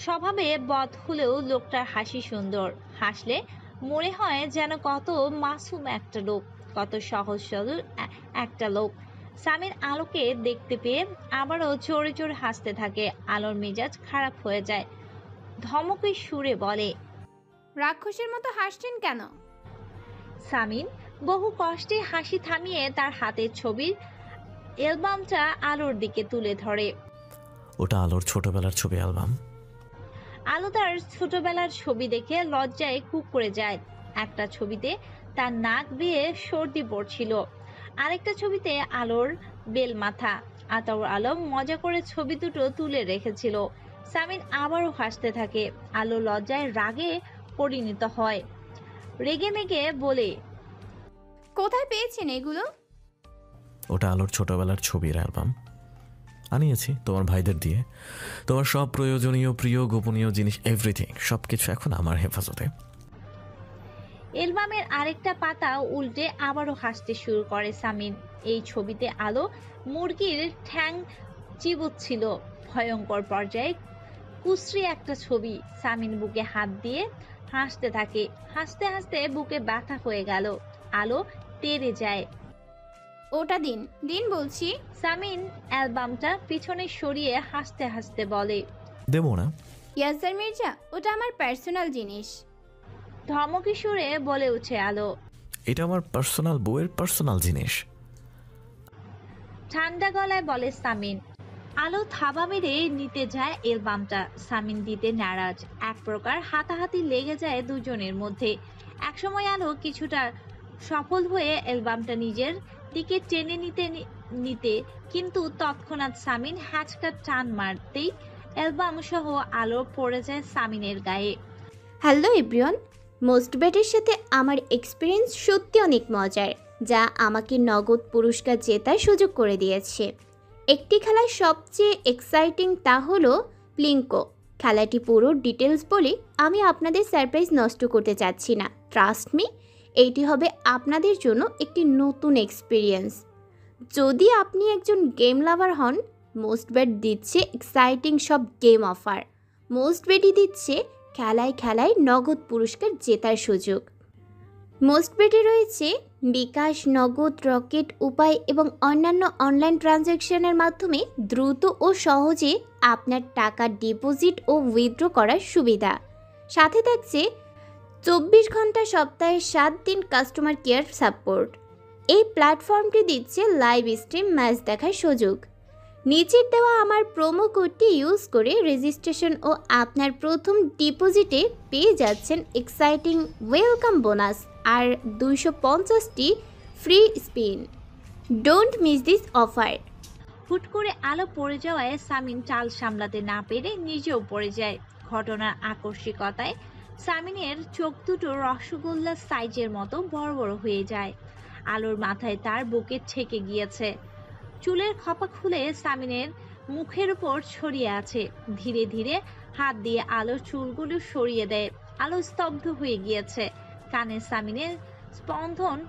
স্বভাবে বদ হলেও লোকটার হাসি সুন্দর। হাসলে মনে হয় যেন কত মাসুম একটা লোক, কত সহজ সরল একটা লোক। সামির আলোকে দেখতে পেয়ে আবারও জোরে জোরে হাসতে থাকে। আলোর মেজাজ খারাপ হয়ে যায়, ধমকে সুরে বলে, রাক্ষসের মতো হাসছেন কেন? সামিন বহু কষ্টে হাসি থামিয়ে তার হাতের ছবির অ্যালবামটা আলোর দিকে তুলে ধরে। ওটা আলোর ছোটবেলার ছবি অ্যালবাম। আলো তার ছোটবেলার ছবি দেখে লজ্জায় কুঁকড়ে যায়। একটা ছবিতে তার নাক বেয়ে সর্দি পড়ছিল, আরেকটা ছবিতে আলোর বেল মাথা। আতাউর আলম মজা করে ছবি দুটো তুলে রেখেছিল। সামিন আবারও হাসতে থাকে। আলো লজ্জায় রাগে পরিণত হয়, রেগে মেগে বলে, কোথায় পেয়েছেন এগুলো? ওটা আলোর ছোটবেলার ছবির অ্যালবাম। আনিয়েছি তোমার ভাইদের দিয়ে। তোমার সব প্রয়োজনীয় প্রিয় গোপনীয় জিনিস এভরিথিং সব কিছু এখন আমার হেফাজতে। অ্যালবামের আরেকটা পাতা উল্টে আবারও হাসতে শুরু করে সামিন। এই ছবিতে আলো মুরগির ঠ্যাং চিবুচ্ছিল, ভয়ঙ্কর পর্যায়ে কুশ্রী একটা ছবি। সামিন বুকে হাত দিয়ে হাসতে থাকে। হাসতে হাসতে বুকে ব্যথা হয়ে গেল। আলো তেড়ে যায়। ওটা দিন দিন বলছি। সামিন অ্যালবামটা পিছনে সরিয়ে হাসতে হাসতে বলে, দেবো না। ইয়াসার মির্জা, ওটা আমার পার্সোনাল জিনিস। ধমকে সুরে বলে উঠে আলো। এটা আমার পার্সোনাল বউয়ের পার্সোনাল জিনিস। ঠান্ডা গলায় বলে সামিন। আলো থাবা মেরে নিতে যায় অ্যালবামটা। সামিন দিতে নারাজ। এক প্রকার হাতাহাতি লেগে যায় দুজনের মধ্যে। একসময় আলো কিছুটা সফল হয়ে অ্যালবামটা নিজের দিকে টেনে নিতে কিন্তু তৎক্ষণাৎ সামিন হ্যাচকা টান মারতেই অ্যালবাম সহ আলো পড়ে যায় সামিনের গায়ে। হ্যালো এভরিওয়ান, মোস্ট ব্যাটের সাথে আমার এক্সপিরিয়েন্স সত্যি অনেক মজার, যা আমাকে নগদ পুরস্কার জেতার সুযোগ করে দিয়েছে। একটি খেলার সবচেয়ে এক্সাইটিং তা হলো প্লিঙ্কো। খেলাটি পুরো ডিটেলস বলে আমি আপনাদের সারপ্রাইজ নষ্ট করতে চাচ্ছি না। ট্রাস্ট মি, এইটি হবে আপনাদের জন্য একটি নতুন এক্সপিরিয়েন্স। যদি আপনি একজন গেম লাভার হন, মোস্ট ব্যাট দিচ্ছে এক্সাইটিং সব গেম অফার। মোস্ট ব্যাটই দিচ্ছে খেলায় খেলায় নগদ পুরস্কার জেতার সুযোগ। মোস্ট বেটে রয়েছে বিকাশ, নগদ, রকেট, উপায় এবং অন্যান্য অনলাইন ট্রানজ্যাকশনের মাধ্যমে দ্রুত ও সহজে আপনার টাকা ডিপোজিট ও উইথড্র করার সুবিধা। সাথে থাকছে 24 ঘন্টা সপ্তাহে 7 দিন কাস্টমার কেয়ার সাপোর্ট। এই প্ল্যাটফর্মটি দিচ্ছে লাইভ স্ট্রিম ম্যাচ দেখার সুযোগ। নিচের দেওয়া আমার প্রোমো কোডটি ইউজ করে রেজিস্ট্রেশন ও আপনার প্রথম ডিপোজিটে পেয়ে যাচ্ছেন এক্সাইটিং ওয়েলকাম বোনাস আর 250টি free spin. Don't miss this offer. হুট করে আলো পড়ে যাওয়ায় সামিন চাল সামলাতে না পেরে নিজেও পড়ে যায়। ঘটনার আকস্মিকতায় সামিনের চোখ দুটো রসগোল্লার সাইজের মতো বড় বড় হয়ে যায়। আলোর মাথায় তার বুকে ঠেকে গিয়েছে। চুলের খপা খুলে সামিনের মুখের উপর ছড়িয়ে আছে। ধীরে ধীরে হাত দিয়ে আলোর চুলগুলো সরিয়ে দেয়। আলো স্তব্ধ হয়ে গিয়েছে। কানে সামিনের স্পন্দন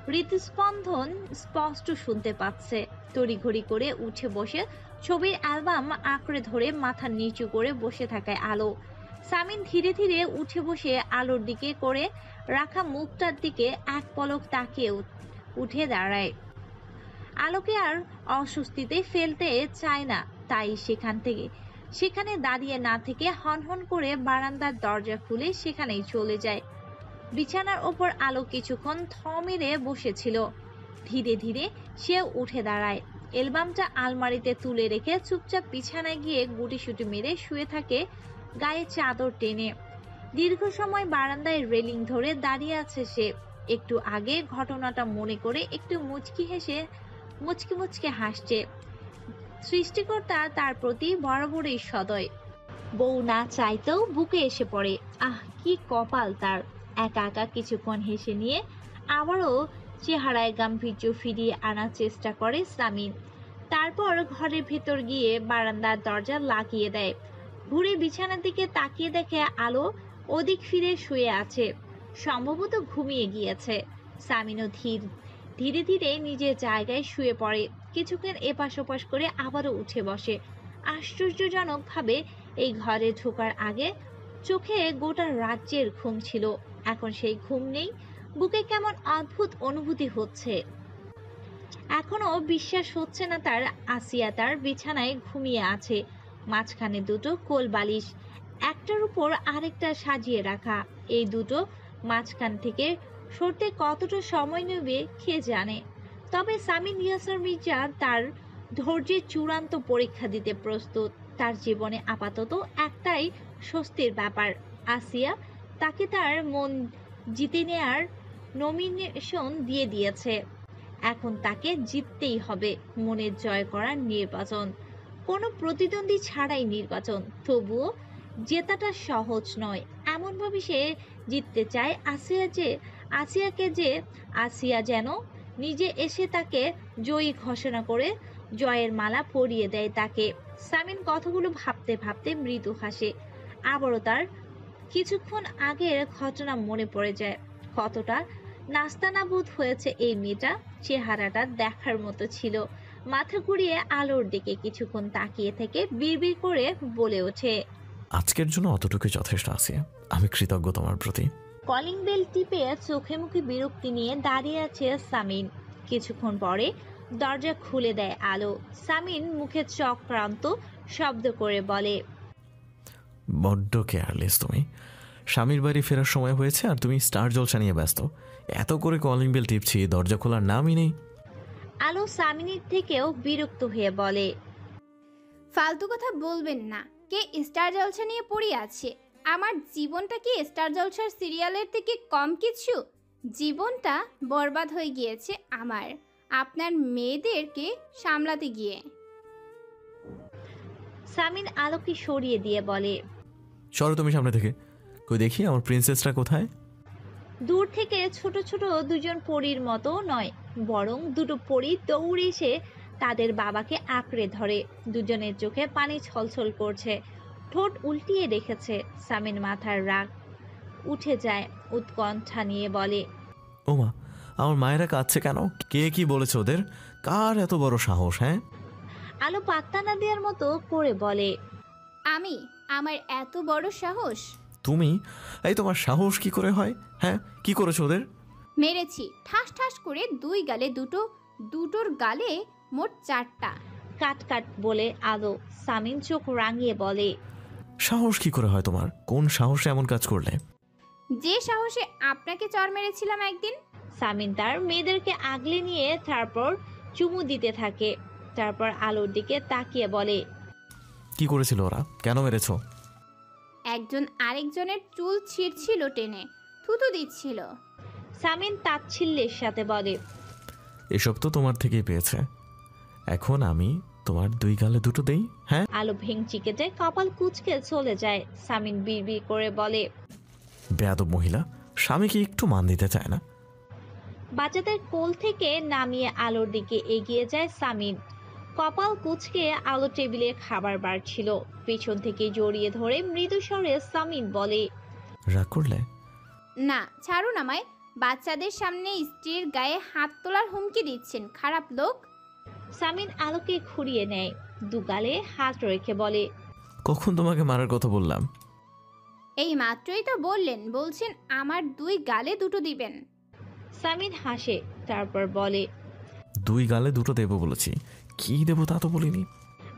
হৃদস্পন্দন স্পষ্ট শুনতে পাচ্ছে। তড়িঘড়ি করে উঠে বসে ছবির অ্যালবাম আঁকড়ে ধরে মাথা নিচু করে বসে থাকায় আলো। সামিন ধীরে ধীরে উঠে বসে আলোর দিকে করে রাখা মুখটার দিকে এক পলক তাকিয়ে উঠে দাঁড়ায়। আলোকে আর অস্বস্তিতে ফেলতে চায় না, তাই সেখানে দাঁড়িয়ে না থেকে হনহন করে বারান্দার দরজা খুলে সেখানেই চলে যায়। বিছানার ওপর আলো কিছুক্ষণ থ মেরে বসেছিল। ধীরে ধীরে সেও উঠে দাঁড়ায়। অ্যালবামটা আলমারিতে তুলে রেখে চুপচাপ বিছানায় গিয়ে গুটিসুটি মেরে শুয়ে থাকে, গায়ে চাদর টেনে। দীর্ঘ সময় বারান্দায় রেলিং ধরে দাঁড়িয়ে আছে সে। একটু আগে ঘটনাটা মনে করে একটু মুচকি মুচকে হাসছে। সৃষ্টিকর্তা তার প্রতি বরাবরই সদয়। বউ না চাইতেও বুকে এসে পড়ে। আহ, কি কপাল তার। একা একা কিছুক্ষণ হেসে নিয়ে আবারও চেহারায় গাম্ভীর্য ফিরিয়ে আনার চেষ্টা করে সামিন। তারপর ঘরের ভেতর গিয়ে বারান্দার দরজা লাগিয়ে দেয়। ঘুরে বিছানার দিকে তাকিয়ে দেখে আলো ওদিক ফিরে শুয়ে আছে, সম্ভবত ঘুমিয়ে গিয়েছে। সামিনও ধীরে ধীরে নিজের জায়গায় শুয়ে পড়ে। কিছুক্ষণ এপাশ ওপাশ করে আবারও উঠে বসে। আশ্চর্যজনকভাবে এই ঘরে ঢোকার আগে চোখে গোটা রাজ্যের ঘুম ছিল, এখন সেই ঘুম নেই। বুকে কেমন অদ্ভুত অনুভূতি হচ্ছে। এখনো বিশ্বাস হচ্ছে না তার আসিয়া তার বিছানায় ঘুমিয়ে আছে, মাঝখানে দুটো কোল বালিশ, একটার উপর আরেকটা সাজিয়ে রাখা। এই দুটো মাঝখান থেকে সরতে কতটা সময় নেবে কে জানে। তবে সামিন ইয়াসার মির্জা তার ধৈর্যের চূড়ান্ত পরীক্ষা দিতে প্রস্তুত। তার জীবনে আপাতত একটাই স্বস্তির ব্যাপার, আসিয়া তাকে তার মন জিতে নেয়ার নমিনেশন দিয়ে দিয়েছে। এখন তাকে জিততেই হবে, মনের জয় করার নির্বাচন, কোনো প্রতিদ্বন্দ্বী ছাড়াই নির্বাচন। তবুও জেতাটা সহজ নয়। এমনভাবে সে জিততে চায় আসিয়া যেন নিজে এসে তাকে জয়ী ঘোষণা করে জয়ের মালা পরিয়ে দেয় তাকে। সামিন কথাগুলো ভাবতে ভাবতে মৃদু হাসে। আবারও তার কিছুক্ষণ আগের ঘটনা মনে পড়ে যায়। কতটা নাস্তানাবুদ হয়েছে এই মেয়েটা, চেহারাটা দেখার মতো ছিল। মাথা ঘুরিয়ে আলোর দিকে কিছুক্ষণ তাকিয়ে থেকে বিড়বিড় করে বলে ওঠে, আজকের জন্য অতটুকুই যথেষ্ট আছে, আমি কৃতজ্ঞ তোমার প্রতি। কলিং বেল টিপে চোখে মুখে বিরক্তি নিয়ে দাঁড়িয়ে আছে সামিন। কিছুক্ষণ পরে দরজা খুলে দেয় আলো। সামিন মুখে চক্রান্ত শব্দ করে বলে, বড্ড কেয়ারলেস তুমি। স্বামীর বাড়ি ফেরার সময় হয়েছে আর তুমি স্টার জলসা নিয়ে ব্যস্ত। এত করে কলিং বেল টিপছি, দরজা খোলার নামই নেই। আলো সামিনের থেকেও বিরক্ত হয়ে বলে, ফালতু কথা বলবেন না। কে স্টার জলসা নিয়ে পড়ে আছে? আমার জীবনটা কি স্টার জলসার সিরিয়ালের থেকে কম কিছু? জীবনটা বরবাদ হয়ে গিয়েছে আমার আপনার মেয়েদেরকে সামলাতে গিয়ে। সামিন আলোকে সরিয়ে দিয়ে বলে, সরো তুমি সামনে থেকে। কই দেখি আমার প্রিন্সেসটা কোথায়? দূর থেকে ছোট ছোট দুজন পরীর মতো নয়, বরং দুটো পরী দৌড়ে এসে তাদের বাবাকে আঁকড়ে ধরে। দুজনের চোখে পানি ছলছল করছে, ঠোঁট উল্টিয়ে রেখেছে। সামিন মাথার রাগ উঠে যায়, উৎকণ্ঠা নিয়ে বলে, ওমা, আমার মায়েরা কাঁদছে কেন? কে কি বলেছে ওদের? কার এত বড় সাহস? হ্যাঁ, আলো পাত্তা না দেওয়ার মতো করে বলে, আমার এত বড় সাহস? তুমি? এই তোমার সাহস কি করে হয়? হ্যাঁ, কি করেছো ওদের? মেরেছি ঠাস ঠাস করে দুই গালে, দুটোর গালে মোট 4টা। কাট কাট বলে আলো। সামিন চোখ রাঙিয়ে বলে, সাহস কি করে হয় তোমার? কোন সাহসে এমন কাজ করলে? যে সাহসে আপনাকে চড় মেরেছিলাম একদিন। সামিন তার মেয়েদেরকে আগলে নিয়ে তারপর চুমু দিতে থাকে। তারপর আলোর দিকে তাকিয়ে বলে, কি করেছিল ওরা? কেন মেরেছো? একজন আরেকজনের চুল ছিঁড়ছিল, টেনে থুতু দিচ্ছিল। সামিন তাচ্ছিল্যের সাথে বলে, এসব তো তোমার থেকেই পেয়েছে। এখন আমি তোমার দুই গালে দুটো দেই? হ্যাঁ। আলো ভেঙচি কেটে কপাল কুঁচকে চলে যায়। সামিন বিড়বিড় করে বলে, বেয়াদব মহিলা, স্বামীকে একটু মান দিতে চায় না। বাচ্চাদের কোল থেকে নামিয়ে আলোর দিকে এগিয়ে যায় সামিন। কপাল কুঁচকে আলো টেবিলে খাবার বাড়ছিল। পেছন থেকে জড়িয়ে ধরে মৃদু স্বরে সামিন বলে, রাগ করলে? না, ছাড়ুন আমায়। বাচ্চাদের সামনে স্ত্রীর গায়ে হাত তোলার হুমকি দিচ্ছেন, খারাপ লোক। সামিন আলোকে ঘুরিয়ে নেয়, দুগালে হাত রেখে বলে, কখন তোমাকে মারার কথা বললাম? এই মাত্রই তো বলছেন আমার দুই গালে দুটো দিবেন। সামিন হাসে, তারপর বলে, দুই গালে দুটো দেবো বলেছি, কি দেবো তা তো বলিনি।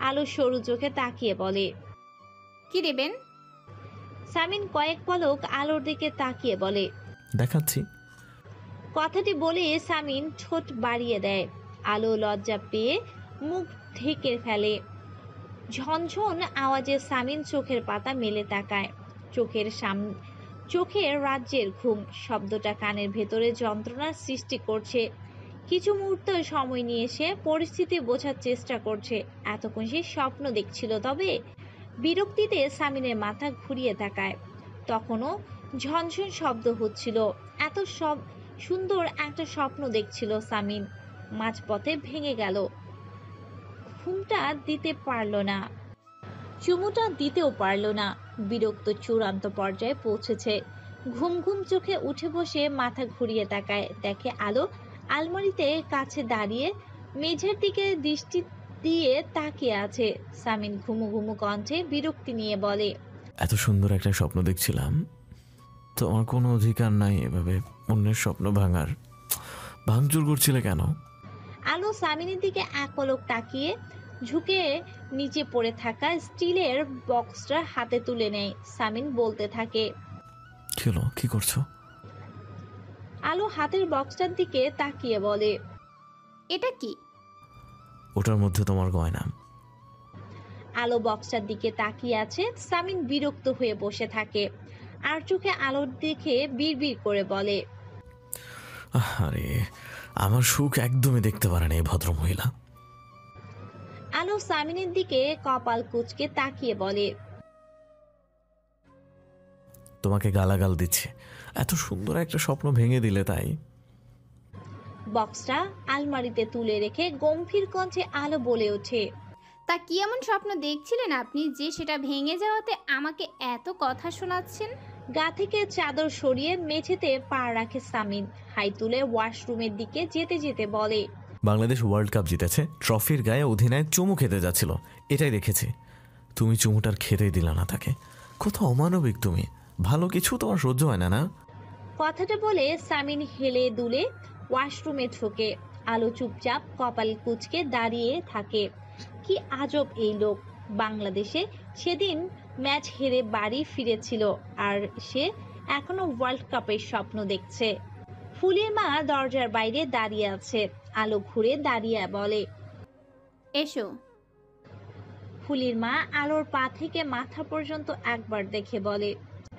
আলো সরু চোখে তাকিয়ে বলে, কি দেবেন? সামিন কয়েক পলক আলোর দিকে তাকিয়ে বলে, দেখাচ্ছি। কথাটি বলে সামিন ঠোঁট বাড়িয়ে দেয়। আলো লজ্জা পেয়ে মুখ ঢেকে ফেলে। ঝনঝন আওয়াজে সামিন চোখের পাতা মেলে তাকায়। চোখের রাজ্যের ঘুম শব্দটা কানের ভেতরে যন্ত্রণার সৃষ্টি করছে। কিছু মুহূর্ত সময় নিয়ে সে পরিস্থিতি বোঝার চেষ্টা করছে। এতক্ষণ সে স্বপ্ন দেখছিল, তবে বিরক্তিতে সামিনের মাথা ঘুরিয়ে তাকায়। তখনও ঝনঝন শব্দ হচ্ছিল। এত সুন্দর একটা স্বপ্ন দেখছিল সামিন। মাঝপথে ভেঙে গেল। ঘুমটা দিতে পারল না, চুমুটা দিতেও পারল না। বিরক্ত চূড়ান্ত পর্যায়ে পৌঁছেছে। ঘুম ঘুম চোখে উঠে বসে মাথা ঘুরিয়ে তাকায়, দেখে আলো আলমারিতে কাছে দাঁড়িয়ে মেঝের দিকে দৃষ্টি দিয়ে তাকিয়ে আছে। সামিন ঘুমু ঘুমু কণ্ঠে বিরক্তি নিয়ে বলে, এত সুন্দর একটা স্বপ্ন দেখছিলাম, তোমার কোনো অধিকার নাই এভাবে অন্যের স্বপ্ন ভাঙচুর করছিলে কেন? আলো সামিনের দিকে এক পলক তাকিয়ে ঝুঁকে নিচে পড়ে থাকা স্টিলের বক্সটা হাতে তুলে নেয়। সামিন বলতে থাকে, কি হলো, কি করছো? আলো হাতের বক্সটার দিকে তাকিয়ে বলে, এটা কি? ওটার মধ্যে তোমার গয়না। আলো বক্সটার দিকে তাকিয়ে আছে। সামিন বিরক্ত হয়ে বসে থাকে আর চোখে আলোর দিকে বিড়বিড় করে বলে, আরে আমার সুখ একদমই দেখতে পারে না এই ভদ্রমহিলা। আলো সামিনের দিকে কপাল কুঁচকে তাকিয়ে বলে, তোমাকে গালাগাল দিচ্ছে, এত সুন্দর একটা স্বপ্ন ভেঙে দিলে তাই? বক্সটা আলমারিতে তুলে রেখে গম্ভীর কণ্ঠে আলো বলে ওঠে, তা কি এমন স্বপ্ন দেখছিলেন আপনি যে সেটা ভেঙে যাওয়াতে আমাকে এত কথা শোনাচ্ছেন? গা থেকে চাদর সরিয়ে মেঝেতে পা রাখে সামিন। হাই তুলে ওয়াশরুমের দিকে যেতে যেতে বলে, বাংলাদেশ ওয়ার্ল্ড কাপ জিতেছে, ট্রফির গায়ে অধিনায়ক চুমু খেতে যাচ্ছিল, এটাই দেখেছি। তুমি চুমুটার খেতেই দিলা না তাকে। কত অমানবিক তুমি, ভালো কিছু তোমার সহ্য হয় না না? কথাটা বলে সামিন হেলে দুলে ওয়াশরুমে ঢোকে। আলো চুপচাপ কপাল কুঁচকে দাঁড়িয়ে থাকে। কি আজব এই লোক। বাংলাদেশে সেদিন ম্যাচ হেরে বাড়ি ফিরেছিল আর সে এখনো ওয়ার্ল্ড কাপের স্বপ্ন দেখছে। ফুলের মা দরজার বাইরে দাঁড়িয়ে আছে। আলো ঘুরে দাঁড়িয়ে বলে, এসো। ফুলির মা আলোর পা থেকে মাথা পর্যন্ত একবার দেখে বলে।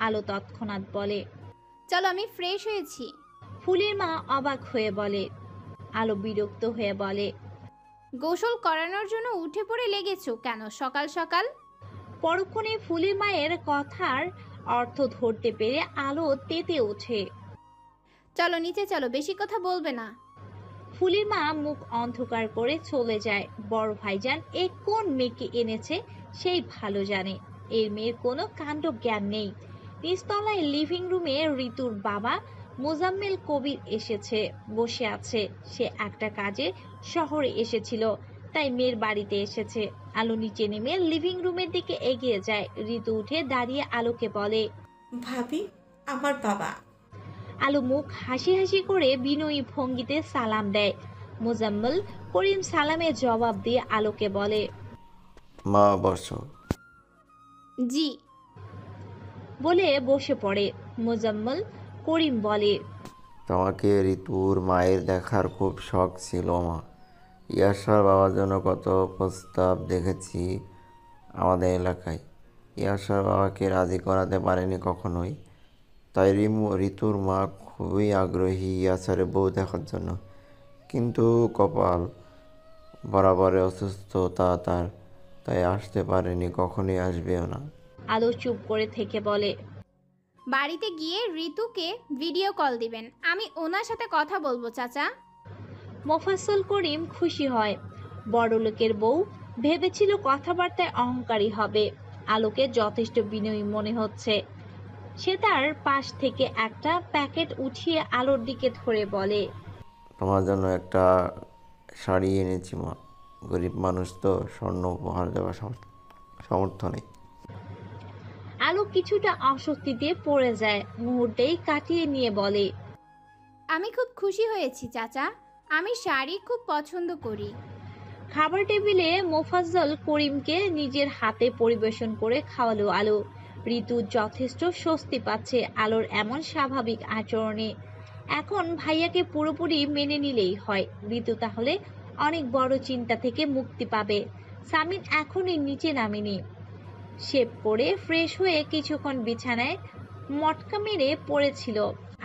আলো তৎক্ষণাৎ বলে, চলো, আমি ফ্রেশ হয়েছি। ফুলির মা অবাক হয়ে বলে। আলো বিরক্ত হয়ে বলে, গোসল করানোর জন্য উঠে পড়ে লেগেছো কেন সকাল সকাল? পরক্ষণে ফুলির মায়ের কথার অর্থ ধরতে পেরে আলো তেতে ওঠে। চলো নিচে চলো, বেশি কথা বলবে না। ফুলির মা মুখ অন্ধকার করে চলে যায়। বড় ভাইজান এ কোন মেয়েকে এনেছে সেই ভালো জানে। এর মেয়ের কোনো কাণ্ড জ্ঞান নেই। নিচতলায় লিভিং রুমে ঋতুর বাবা মোজাম্মেল কবির এসেছে, বসে আছে। সে একটা কাজে শহরে এসেছিল, তাই মেয়ের বাড়িতে এসেছে। আলো নিচে নেমে লিভিং রুমের দিকে এগিয়ে যায়। ঋতু উঠে দাঁড়িয়ে আলোকে বলে, ভাবি, আমার বাবা। আলো মুখ হাসি হাসি করে বিনয়ী ভঙ্গিতে সালাম দেয়। মোজাম্মেল করিম সালামের জবাব দিয়ে আলোকে বলে, মা বসো। জি। বলে বসে পড়ে। মোজাম্মেল করিম বলে, তোমাকে ঋতুর মায়ের দেখার খুব শখ ছিল মা। ইয়াসার বাবার জন্য কত প্রস্তাব দেখেছি আমাদের এলাকায়। ইয়াসার বাবাকে রাজি করাতে পারেনি কখনোই, তাই ঋতুর মা খুবই আগ্রহী ইয়াসারের বউ দেখার জন্য। কিন্তু কপাল বরাবরে অসুস্থতা তার, তাই আসতে পারেনি, কখনোই আসবেও না। আলো চুপ করে থেকে বলে, বাড়িতে গিয়ে ঋতুকে ভিডিও কল দিবেন, আমি ওনার সাথে কথা বলবো চাচা। মোফাজ্জল করিম খুশি হয়। বড়লোকের বউ ভেবেছিল কথাবার্তায় অহংকারী হবে। আলোকে যথেষ্ট বিনয়ী মনে হচ্ছে। সে তার পাশ থেকে একটা প্যাকেট উঠিয়ে আলোর দিকে ধরে বলে, তোমার জন্য একটা শাড়ি এনেছি মা। গরিব মানুষ তো, স্বর্ণ উপহার দেওয়ার সামর্থ্য নেই। আলো কিছুটা অস্বস্তিতে পড়ে যায়। মুহূর্তেই কাটিয়ে নিয়ে বলে, আমি খুব খুশি হয়েছি চাচা, আমি শাড়ি খুব পছন্দ করি। খাবার টেবিলে মোফাজ্জল করিমকে নিজের হাতে পরিবেশন করে খাওয়ালো আলো। ঋতু যথেষ্ট স্বস্তি পাচ্ছে আলোর এমন স্বাভাবিক আচরণে। এখন ভাইয়াকে পুরোপুরি মেনে নিলেই হয়। ঋতু তাহলে অনেক বড় চিন্তা থেকে মুক্তি পাবে। সামিন এখনই নিচে নামেনি। শেভ করে ফ্রেশ হয়ে কিছুক্ষণ বিছানায় মটকা মেরে পড়েছিল।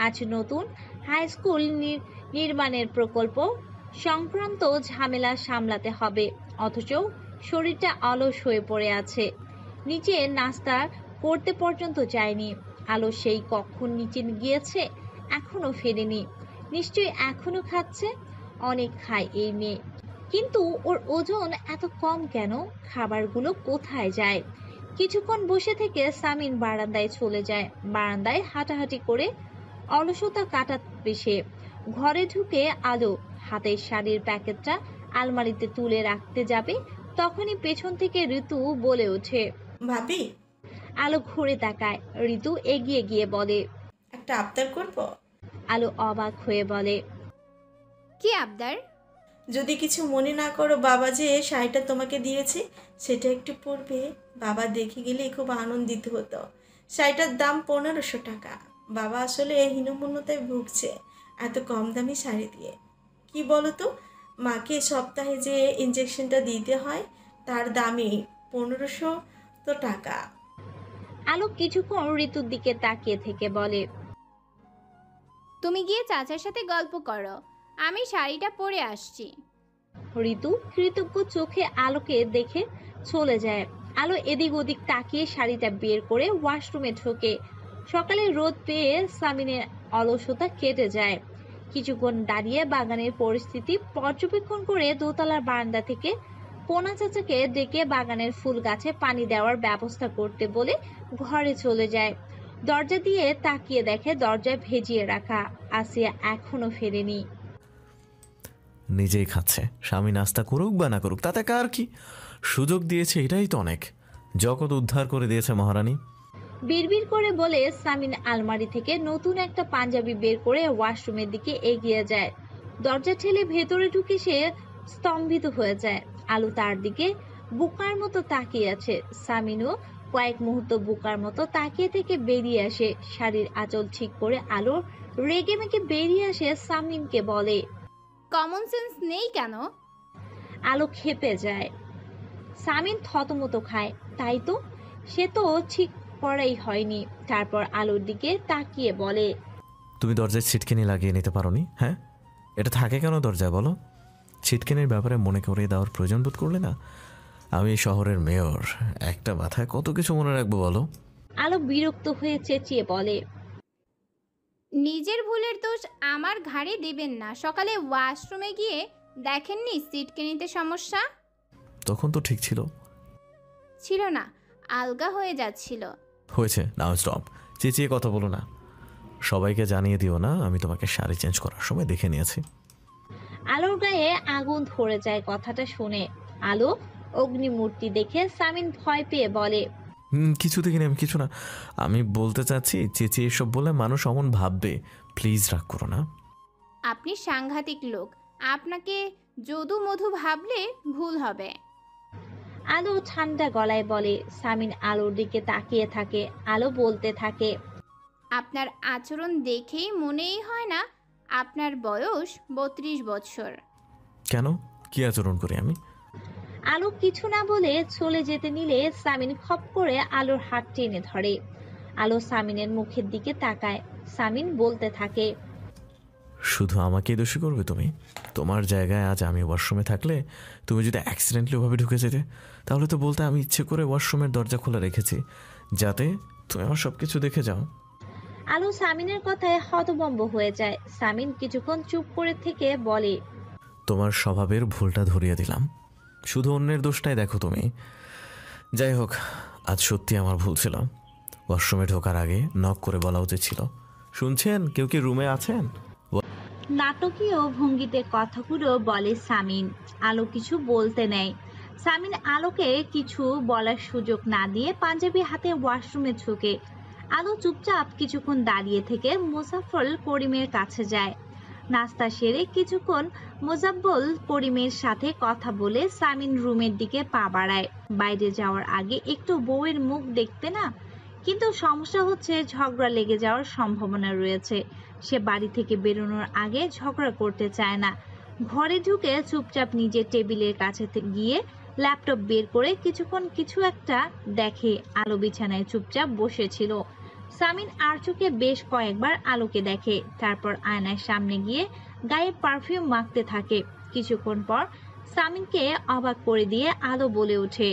আজ নতুন হাই স্কুল নির্মাণের প্রকল্প সংক্রান্ত ঝামেলা সামলাতে হবে, অথচ শরীরটা অলস হয়ে পড়ে আছে। নিচে নাস্তা করতে পর্যন্ত যায়নি। আলো সেই কখন নিচে গিয়েছে, এখনো ফেরেনি। নিশ্চয়ই এখনো খাচ্ছে। অনেক খায় এই মেয়ে, কিন্তু ওর ওজন এত কম কেন? খাবারগুলো কোথায় যায়? কিছুক্ষণ বসে থেকে সামিন বারান্দায় চলে যায়। বারান্দায় হাঁটাহাঁটি করে অলসতা কাটাবে সে। ঘরে ঢুকে আলো হাতের শাড়ির প্যাকেটটা আলমারিতে তুলে রাখতে যাবে, তখনই পেছন থেকে ঋতু বলে ওঠে। ভাবি, আলো ঘুরে তাকায়। ঋতু এগিয়ে গিয়ে বলে। একটা আবদার করব? আলো অবাক হয়ে বলে। কি আবদার? যদি কিছু মনে না করো, বাবা যে শাড়িটা তোমাকে দিয়েছে সেটা একটু পরবে। বাবা দেখে গেলে খুব আনন্দিত হতো। শাড়িটার দাম 1500 টাকা। বাবা আসলে হীনমন্যতায় ভুগছে এত কম দামি শাড়ি দিয়ে। কি বলো তো, মাকে সপ্তাহে যে ইঞ্জেকশনটা দিতে হয় তার দামই 1500 টাকা। আলো কিছুক্ষণ ঋতুর দিকে তাকিয়ে থেকে বলে। তুমি গিয়ে চাচার সাথে গল্প করো, আমি শাড়িটা পরে আসছি। ঋতু কৃতজ্ঞ চোখে আলোকে দেখে চলে যায়। আলো এদিক ওদিক তাকিয়ে শাড়িটা বের করে ওয়াশরুমে ঢোকে। সকালে রোদ পেয়ে সামিনের অলসতা কেটে যায়। কিছুক্ষণ দাঁড়িয়ে বাগানের পরিস্থিতি পর্যবেক্ষণ করে দোতলার বারান্দা থেকে পোনা চাচাকে ডেকে বাগানের ফুল গাছে পানি দেওয়ার ব্যবস্থা করতে বলে ঘরে চলে যায়। দরজা দিয়ে তাকিয়ে দেখে দরজায় ভেজিয়ে রাখা। আসিয়া এখনো ফেরেনি। নিজেই খাচ্ছে, স্বামী নাস্তা করুক বা না করুক তাতে কার কি। সুযোগ দিয়েছে, এটাই তো অনেক। জগৎ উদ্ধার করে দিয়েছে মহারানী। বিড়বিড় করে বলে সামিন আলমারি থেকে নতুন একটা পাঞ্জাবি বের করে ওয়াশরুমের দিকে এগিয়ে যায়। দরজা ঠেলে ভেতরে ঢুকে সে স্তম্ভিত হয়ে যায়। আলো তার দিকে বোকার মতো তাকিয়ে আছে। সামিনও কয়েক মুহূর্ত বোকার মতো তাকিয়ে থেকে বেরিয়ে আসে। শাড়ির আঁচল ঠিক করে আলো রেগে মেগে বেরিয়ে আসে। সামিনকে বলে। কমন সেন্স নেই কেন? আলো খেপে যায়। সামিন থতমত খায়। তাই তো, সে তো ঠিক করাই হয়নি। তারপর আলোর দিকে তাকিয়ে বলে। তুমি দরজায় ছিটকিনি লাগিয়ে নিতে পারোনি? হ্যাঁ, এটা থাকে কেন দরজায় বলো? ছিটকিনির ব্যাপারে মনে করিয়ে দেওয়ার প্রয়োজন বোধ করলে না? আমি এই শহরের মেয়র, একটা মাথায় কত কিছু মনে রাখবো বলো? আলো বিরক্ত হয়ে চেঁচিয়ে বলে। নিজের ভুলের দোষ আমার ঘাড়ে দেবেন না। সকালে ওয়াশরুমে গিয়ে দেখেননি সিটকেনিতে সমস্যা? তখন তো ঠিক ছিল। ছিল না, আলগা হয়ে যাচ্ছিল। হয়েছে, নাও স্টপ। চেঁচিয়ে কথা বলো না। সবাইকে জানিয়ে দিও না আমি তোমাকে শাড়ি চেঞ্জ করার সময় দেখে নিয়েছি। আলোর গায়ে আগুন ধরে যায় কথাটা শুনে। আলো অগ্নিমূর্তি দেখে সামিন ভয় পেয়ে বলে। কিছু দেখিনি আমি, কিছু না। আমি বলতে চাচ্ছি চেঁচিয়ে এসব বলে মানুষ অমন ভাববে। প্লিজ রাগ করো না। আপনি সাংঘাতিক লোক, আপনাকে যদু মধু ভাবলে ভুল হবে। আলো ঠান্ডা গলায় বলে। সামিন আলোর দিকে তাকিয়ে থাকে। আলো বলতে থাকে। আপনার আচরণ দেখেই মনেই হয় না আপনার বয়স 32 বছর। কেন, কি আচরণ করি আমি? আলো কিছু না বলে চলে যেতে নিলে সামিন খপ করে আলোর হাত টেনে ধরে। আলো সামিনের মুখের দিকে তাকায়। সামিন বলতে থাকে। শুধু আমাকেই দোষী করবে তুমি? তোমার জায়গায় আজ আমি ওয়াশরুমে থাকলে তুমি যদি অ্যাক্সিডেন্টলি ওভাবে ঢুকে যেতে, তাহলে তো বলতে আমি ইচ্ছে করে ওয়াশরুমের দরজা খোলা রেখেছি যাতে তুমি আমার সব কিছু দেখে যাও। আলো সামিনের কথায় হতভম্ব হয়ে যায়। সামিন কিছুক্ষণ চুপ করে থেকে বলে। তোমার স্বভাবের ভুলটা ধরিয়ে দিলাম, শুধু অন্যের দোষটাই দেখো তুমি। যাই হোক, আজ সত্যি আমার ভুল ছিল। ওয়াশরুমে ঢোকার আগে নক করে বলা উচিত ছিল। শুনছেন, কেউ কি রুমে আছেন? নাটকীয় ভঙ্গিতে কথাগুলো বলে সামিন। আলো কিছু বলতে নেয়। সামিন আলোকে কিছু বলার সুযোগ না দিয়ে পাঞ্জাবি হাতে ওয়াশরুমে ঢুকে। আলো চুপচাপ কিছুক্ষণ দাঁড়িয়ে থেকে মোজাফফর করিমের কাছে যায়। নাস্তা সেরে কিছুক্ষণ মোজাব্বল করিমের সাথে কথা বলে সামিন রুমের দিকে পা বাড়ায়। বাইরে যাওয়ার আগে একটু বউয়ের মুখ দেখতে না, কিন্তু সমস্যা হচ্ছে ঝগড়া লেগে যাওয়ার সম্ভাবনা রয়েছে। সে বাড়ি থেকে বেরোনোর আগে ঝগড়া করতে চায় না। ঘরে ঢুকে চুপচাপ নিজের টেবিলের কাছে গিয়ে ল্যাপটপ বের করে কিছুক্ষণ কিছু একটা দেখে। আলো বিছানায় চুপচাপ বসেছিল। সামিন আর চোখে বেশ কয়েকবার আলোকে দেখে। তারপর আয়নার সামনে গিয়ে গায়ে পারফিউম মাখতে থাকে। কিছুক্ষণ পর সামিনকে অবাক করে দিয়ে আলো বলে ওঠে।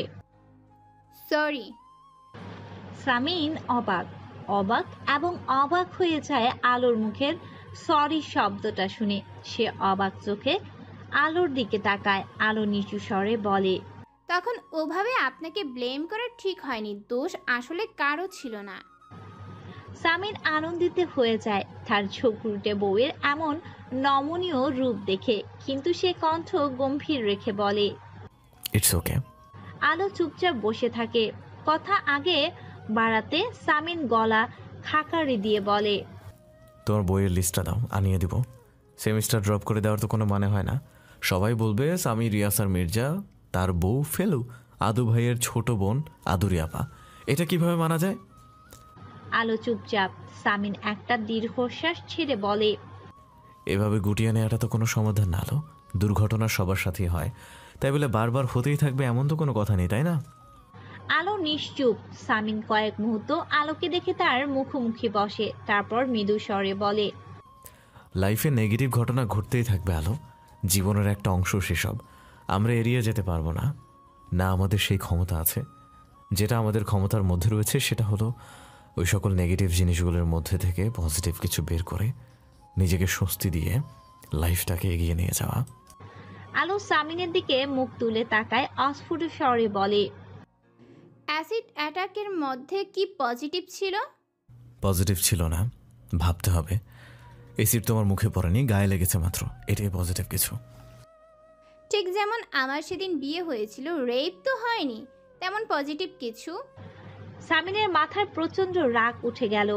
সরি। সামিন অবাক এবং অবাক হয়ে যায় আলোর মুখের সরি শব্দটা শুনে। সে অবাক চোখে আলোর দিকে তাকায়। আলো নিচু স্বরে বলে। তখন ওভাবে আপনাকে ব্লেম করা ঠিক হয়নি, দোষ আসলে কারো ছিল না। সামিন আনন্দিত হয়ে যায় তার ছোকরুটে বউয়ের এমন নমনীয় রূপ দেখে, কিন্তু সে কণ্ঠ গম্ভীর রেখে বলে। It's okay. আলো চুপচাপ বসে থাকে। কথা আগে বাড়াতে সামিন গলা খাকারি দিয়ে বলে, তোমার বইয়ের লিস্টটা দাও, আনিয়ে দিব। সেমিস্টার ড্রপ করে দেওয়ার তো কোনো মানে হয় না। সবাই বলবে স্বামী রিয়াজ আর মির্জা, তার বউ ফেলু, আদু ভাইয়ের ছোট বোন আদুরি আপা। এটা কিভাবে মানা যায়? আলো চুপচাপ। সামিন একটা দীর্ঘশ্বাস ছেড়ে বলে, এভাবে গুটিয়ে নেওয়াটা তো কোনো সমাধান না আলো। দুর্ঘটনা সবার সাথেই হয়, তাই বলে বারবার হতেই থাকবে এমন তো কোনো কথা নেই, তাই না? আলো নিশ্চুপ। সামিন কয়েক মুহূর্ত আলোকে দেখে তার মুখোমুখি বসে, তারপর মৃদু স্বরে বলে, লাইফে নেগেটিভ ঘটনা ঘটতেই থাকবে আলো, জীবনের একটা অংশ সেসব। আমরা এড়িয়ে যেতে পারবো না, না আমাদের সেই ক্ষমতা আছে। যেটা আমাদের ক্ষমতার মধ্যে রয়েছে সেটা হলো ওই সকল নেগেটিভ জিনিসগুলোর মধ্যে থেকে পজিটিভ কিছু বের করে নিজেকে স্বস্তি দিয়ে লাইফটাকে এগিয়ে নিয়ে যাওয়া। আলো সামিনের দিকে মুখ তুলে তাকায়, অস্ফুট স্বরে বলে, অ্যাসিড অ্যাটাকের মধ্যে কি পজিটিভ ছিল? পজিটিভ ছিল না, ভাবতে হবে। এসিড তোমার মুখে পড়েনি, গায়ে লেগেছে মাত্র, এটাই পজিটিভ কিছু। ঠিক যেমন আমার সেদিন বিয়ে হয়েছিল, রেপ তো হয়নি, তেমন পজিটিভ কিছু। সামিনের মাথায় প্রচন্ড রাগ উঠে গেল।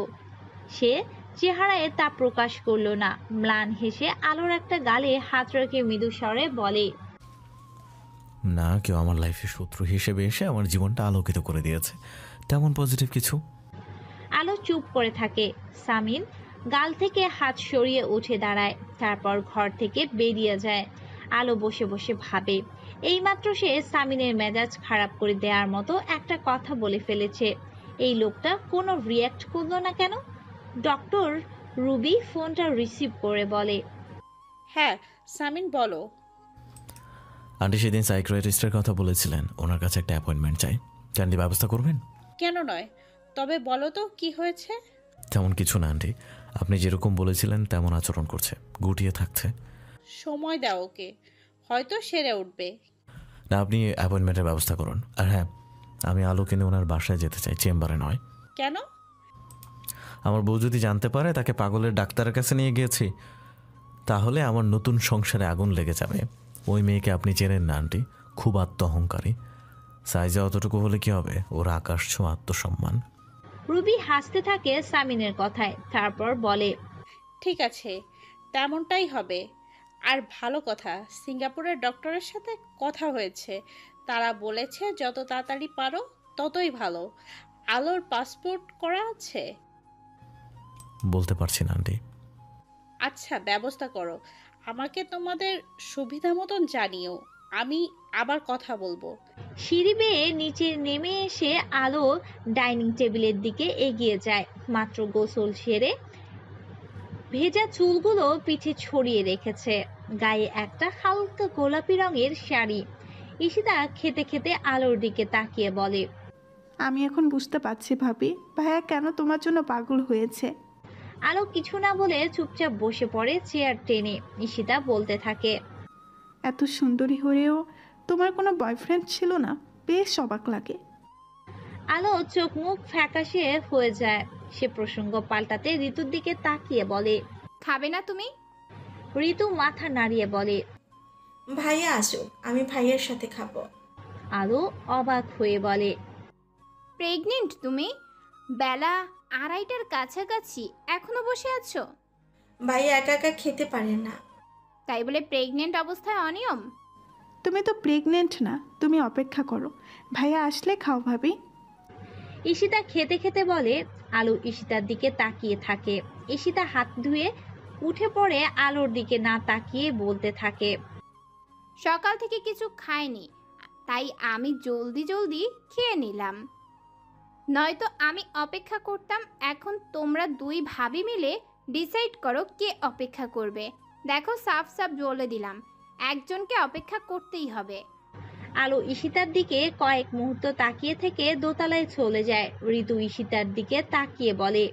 সে চেহারায় তা প্রকাশ করলো না। ম্লান হেসে আলোর একটা গালে হাত রেখে মৃদু স্বরে বলে, না, কেউ আমার লাইফে শত্রু হিসেবে এসে আমার জীবনটা আলোকিত করে দিয়েছে, তেমন পজিটিভ কিছু। আলো চুপ করে থাকে। সামিন গাল থেকে হাত সরিয়ে উঠে দাঁড়ায়, তারপর ঘর থেকে বেরিয়ে যায়। আলো বসে বসে ভাবে, এইমাত্র সে সামিনের মেজাজ খারাপ করে দেওয়ার মতো একটা কথা বলে ফেলেছে। এই লোকটা কোনো রিয়্যাক্ট করলো না কেন? ডক্টর রুবি ফোনটা রিসিভ করে বলে, হ্যাঁ সামিন বলো। আন্টি সেদিন সাইকিয়াট্রিস্টের কথা বলেছিলেন, ওনার কাছে একটা অ্যাপয়েন্টমেন্ট চাই, ক্যান্ডি ব্যবস্থা করবেন? কেন নয়, তবে বলো তো কি হয়েছে? তেমন কিছু না আন্টি, আপনি যেরকম বলেছিলেন তেমন আচরণ করছে, গুটিয়ে থাকছে। সময় দাও ওকে, হয়তো সেরে উঠবে। না, আপনি অ্যাপয়েন্টমেন্টের ব্যবস্থা করুন। আর হ্যাঁ, আমি আলোকে নিয়ে ওনার বাসায় যেতে চাই, চেম্বারে নয়। কেন? আমার বউ যদি জানতে পারে তাকে পাগলের ডাক্তারের কাছে নিয়ে গিয়েছি, তাহলে আমার নতুন সংসারে আগুন লেগে যাবে। ওই মেয়েকে আপনি চেনেন না আন্টি, খুব আত্ম অহংকারী। সাইজে অতটুকু হলে কি হবে, ওর আকাশ ছোঁয়া আত্মসম্মান। রুবি হাসতে থাকে সামিনের কথায়, তারপর বলে, ঠিক আছে, তেমনটাই হবে। আর ভালো কথা, সিঙ্গাপুরের ডক্টরের সাথে কথা হয়েছে, তারা বলেছে যত তাড়াতাড়ি পারো ততই ভালো। আলোর পাসপোর্ট করা আছে? বলতে পারছি না আন্টি। আচ্ছা, ব্যবস্থা করো, আমাকে তোমাদের সুবিধা মতন জানিও, আমি আবার কথা বলবো। সিঁড়ি বেয়ে নিচে নেমে এসে আলো ডাইনিং টেবিলের দিকে এগিয়ে যায়। মাত্র গোসল সেরে ভেজা চুলগুলো পিঠে ছড়িয়ে রেখেছে, গায়ে একটা হালকা গোলাপি রঙের শাড়ি। ঈশিতা খেতে খেতে আলোর দিকে তাকিয়ে বলে, আমি এখন বুঝতে পারছি ভাবি, ভাইয়া কেন তোমার জন্য পাগল হয়েছে। আলো কিছু না বলে চুপচাপ বসে পড়ে চেয়ার টেনে। ঈশিতা বলতে থাকে, এত সুন্দরী হয়েও তোমার কোনো বয়ফ্রেন্ড ছিল না, বেশ অবাক লাগে। আলো চোখ মুখ ফ্যাকাশে হয়ে যায়। সে প্রসঙ্গ পাল্টাতে ঋতুর দিকে তাকিয়ে বলে, খাবে না তুমি? ঋতু মাথা নাড়িয়ে বলে, ভাইয়া আসুক, আমি ভাইয়ার সাথে খাবো। আলো অবাক হয়ে বলে, প্রেগনেন্ট তুমি? বেলা 2:30টার কাছাকাছি এখনো বসে আছো? ভাইয়া একা একা খেতে পারে না। তাই বলে প্রেগনেন্ট অবস্থায় অনিয়ম? তুমি তো প্রেগনেন্ট না, তুমি অপেক্ষা করো, ভাইয়া আসলে খাও ভাবি। ঈশিতা খেতে খেতে বলে। আলো ঈশিতার দিকে তাকিয়ে থাকে। ঈশিতা হাত ধুয়ে উঠে পড়ে আলোর দিকে না তাকিয়ে বলতে থাকে, সকাল থেকে কিছু খাইনি, তাই আমি জলদি জলদি খেয়ে নিলাম, নয়তো আমি অপেক্ষা করতাম। এখন তোমরা দুই ভাবি মিলে ডিসাইড করো কে অপেক্ষা করবে। দেখো, সাফ সাফ বলে দিলাম, একজনকে অপেক্ষা করতেই হবে। আলো ঈশিতার দিকে কয়েক মুহূর্ত তাকিয়ে থেকে দোতলায় চলে যায়। ঋতু ঈশিতার দিকে তাকিয়ে বলে,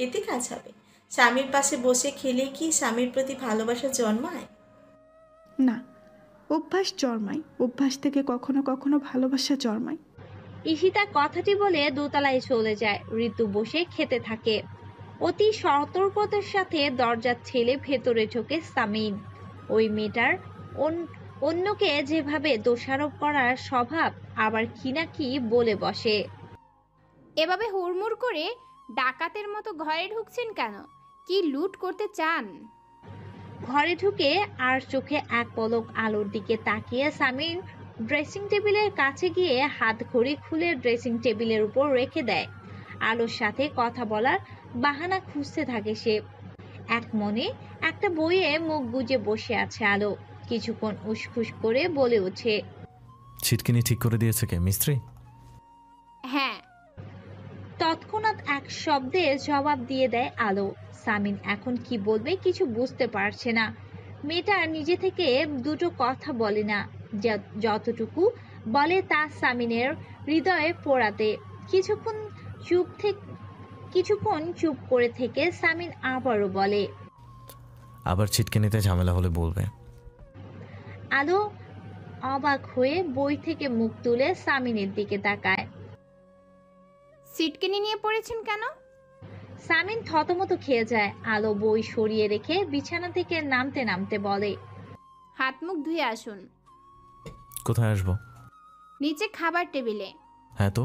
এতে কাজ হবে। স্বামীর পাশে বসে খেলে কি স্বামীর প্রতি ভালোবাসা জন্মায়? না, অভ্যাস জন্মায়, অভ্যাস থেকে কখনো কখনো ভালোবাসা জন্মায়। ঈশিতা কথাটি বলে দোতলায় চলে যায়। ঋতু বসে খেতে থাকে। অতি সতর্কতার সাথে দরজা ঠেলে ভেতরে ঢোকে সামিন। ওই মেয়েটার অন্যকে যেভাবে দোষারোপ করার স্বভাব, আবার কি না কি বলে বসে। এভাবে হুড়মুড় করে ডাকাতের মতো ঘরে ঢুকছেন কেন? কি লুট করতে চান? ঘরে ঢুকে আর চোখে এক পলক আলোর দিকে তাকিয়ে সামিন ড্রেসিং টেবিলের কাছে গিয়ে হাত ঘড়ি খুলে ড্রেসিং টেবিলের উপর রেখে দেয়। আলোর সাথে কথা বলার বাহানা খুঁজতে থাকে সে। এক মনে একটা বইয়ে মুখ গুজে বসে আছে আলো। কিছুক্ষণ উসখুস করে বলে ওঠে, ছিটকিনি ঠিক করে দিয়েছে কে, মিস্ত্রি? হ্যাঁ। তৎক্ষণাৎ এক শব্দে জবাব দিয়ে দেয় আলো। সামিন এখন কি বলবে কিছু বুঝতে পারছে না। মেয়েটা নিজে থেকে দুটো কথা বলে না, যতটুকু বলে তা সামিনের হৃদয়ে পোড়াতে। কিছুক্ষণ চুপ করে থেকে সামিন আবারও বলে, আবার ছিটকিনিতে ঝামেলা হলে বলবে। আলো অবাক হয়ে বই থেকে মুখ তুলে সামিনের দিকে তাকায়। সিটকিনি নিয়ে পড়েছেন কেন? সামিন থতমত খেয়ে যায়। আলো বই সরিয়ে রেখে বিছানা থেকে নামতে নামতে বলে, হাত মুখ ধুয়ে আসুন। কোথায় আসবো? নিচে খাবার টেবিলে। হ্যাঁ তো,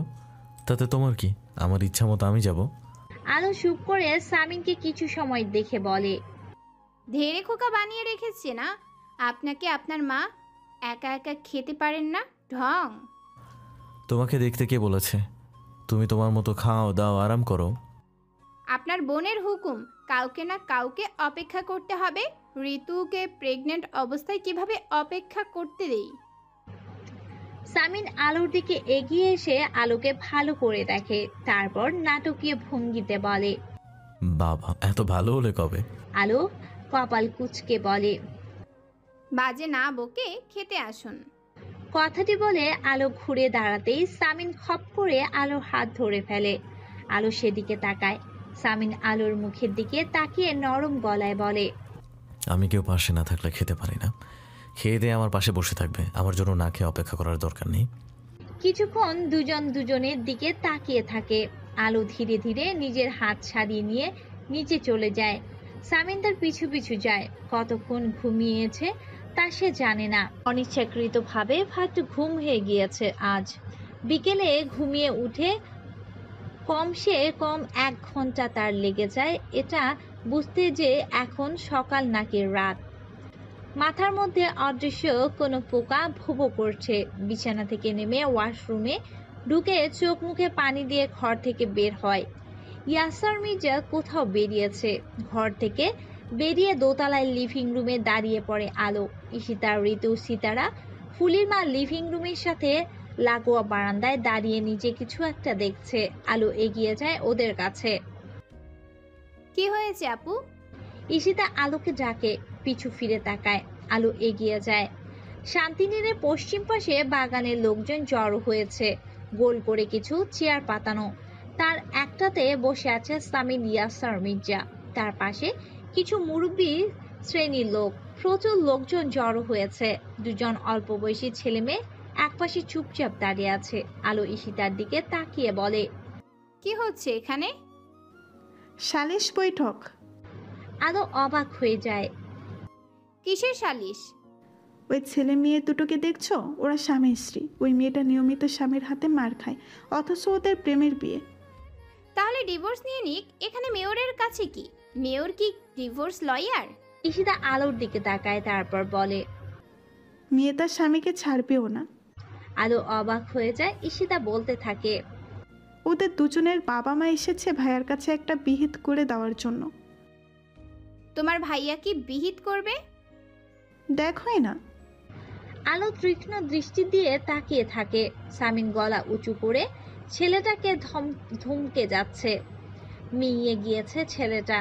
তাতে তোমার কি? আমার ইচ্ছা মতো আমি যাব। আলো চুপ করে সামিনকে কিছু সময় দেখে বলে, ধেড়ে খোকা বানিয়ে রেখেছে না আপনাকে আপনার মা? একা একা খেতে পারেন না? ঢং। তোমাকে দেখতে কে বলেছে? তুমি তোমার মতো খাও দাও আরাম করো। আপনার বোনের হুকুম, কাউকে না কাউকে অপেক্ষা করতে হবে। ঋতুকে প্রেগনেন্ট অবস্থায় কিভাবে অপেক্ষা করতে দেই? সামিন আলোর দিকে এগিয়ে এসে আলোকে ভালো করে দেখে, তারপর নাটকীয় ভঙ্গিতে বলে, বাবা এত ভালো হলে কবে? আলো কপাল কুঁচকে বলে, বাজে না বকে খেতে আসুন। কথাটি বলে আলো ঘুরে দাঁড়াতেই সামিন খপ করে আলোর হাত ধরে ফেলে। আলো সেদিকে তাকায়। সামিন আলোর মুখের দিকে তাকিয়ে নরম গলায় বলে, আমি কেউ পাশে না থাকলে খেতে পারি না। খেয়ে দিয়ে আমার পাশে বসে থাকবে, আমার জন্য না খেয়ে অপেক্ষা করার দরকার নেই। কিছুক্ষণ দুজন দুজনের দিকে তাকিয়ে থাকে। আলো ধীরে ধীরে নিজের হাত ছাড়িয়ে নিয়ে নিচে চলে যায়। সামিন তার পিছু পিছু যায়। কতক্ষণ ঘুমিয়েছে তা সে জানে না। অনিচ্ছাকৃতভাবে ভাবতে ঘুম হয়ে গিয়েছে আজ। বিকেলে ঘুমিয়ে উঠে কমসে কম 1 ঘন্টা তার লেগে যায় এটা বুঝতে যে এখন সকাল নাকি রাত। মাথার মধ্যে অদৃশ্য কোনো পোকা ভোঁ করছে। বিছানা থেকে নেমে ওয়াশরুমে ঢুকে চোখ মুখে পানি দিয়ে ঘর থেকে বের হয়। ইয়াসার মির্জা কোথাও বেরিয়েছে। ঘর থেকে বেরিয়ে দোতলায় লিভিং রুমে দাঁড়িয়ে পড়ে আলো। ঈশিতা, ঋতু, সিতারা, ফুলির মা লিভিং রুমের সাথে লাগোয়া বারান্দায় দাঁড়িয়ে নিচে কিছু একটা দেখছে। আলো এগিয়ে যায় ওদের কাছে। কি হয়েছে আপু? ঈশিতা আলোকে ডাকে, পিছু ফিরে তাকায়। আলো এগিয়ে যায়। শান্তিনীরের পশ্চিম পাশে বাগানের লোকজন জড়ো হয়েছে। গোল করে কিছু চেয়ার পাতানো। তার একটাতে বসে আছে সামিন ইয়াসার মির্জা। তার পাশে কিছু মুরব্বী শ্রেণীর লোক। প্রচুর লোকজন জড়ো হয়েছে। দুজন অল্প বয়সী ছেলে মেয়ে একপাশে চুপচাপ দাঁড়িয়ে আছে। আলো ঈশিতার দিকে তাকিয়ে বলে, কি হচ্ছে এখানে? সালিশ বৈঠক। আলো অবাক হয়ে যায়। কিসের সালিশ? ওই ছেলে মেয়ে দুটোকে দেখছো? ওরা স্বামী স্ত্রী। ওই মেয়েটা নিয়মিত স্বামীর হাতে মার খায়, অথচ ওদের প্রেমের বিয়ে। তাহলে ডিভোর্স নিয়ে নিক। এখানে মেয়রের কাছে কি? মেয়র কি ডিভোর্স লয়ার? ঈশিতা আলোর দিকে তাকায়, তারপর বলে, মেয়ে তার স্বামীকে ছাড়বেও না। আলো অবাক হয়ে যায়। ঈশিতা বলতে থাকে, ওদের দুজনের বাবা মা এসেছে ভাইয়ার কাছে একটা বিহিত করে দেওয়ার জন্য। তোমার ভাইয়া কি বিহিত করবে? দেখোই না। আলো তীক্ষ্ণ দৃষ্টি দিয়ে তাকিয়ে থাকে। সামিন গলা উঁচু করে ছেলেটাকে ধমকে যাচ্ছে। মিইয়ে গিয়েছে ছেলেটা।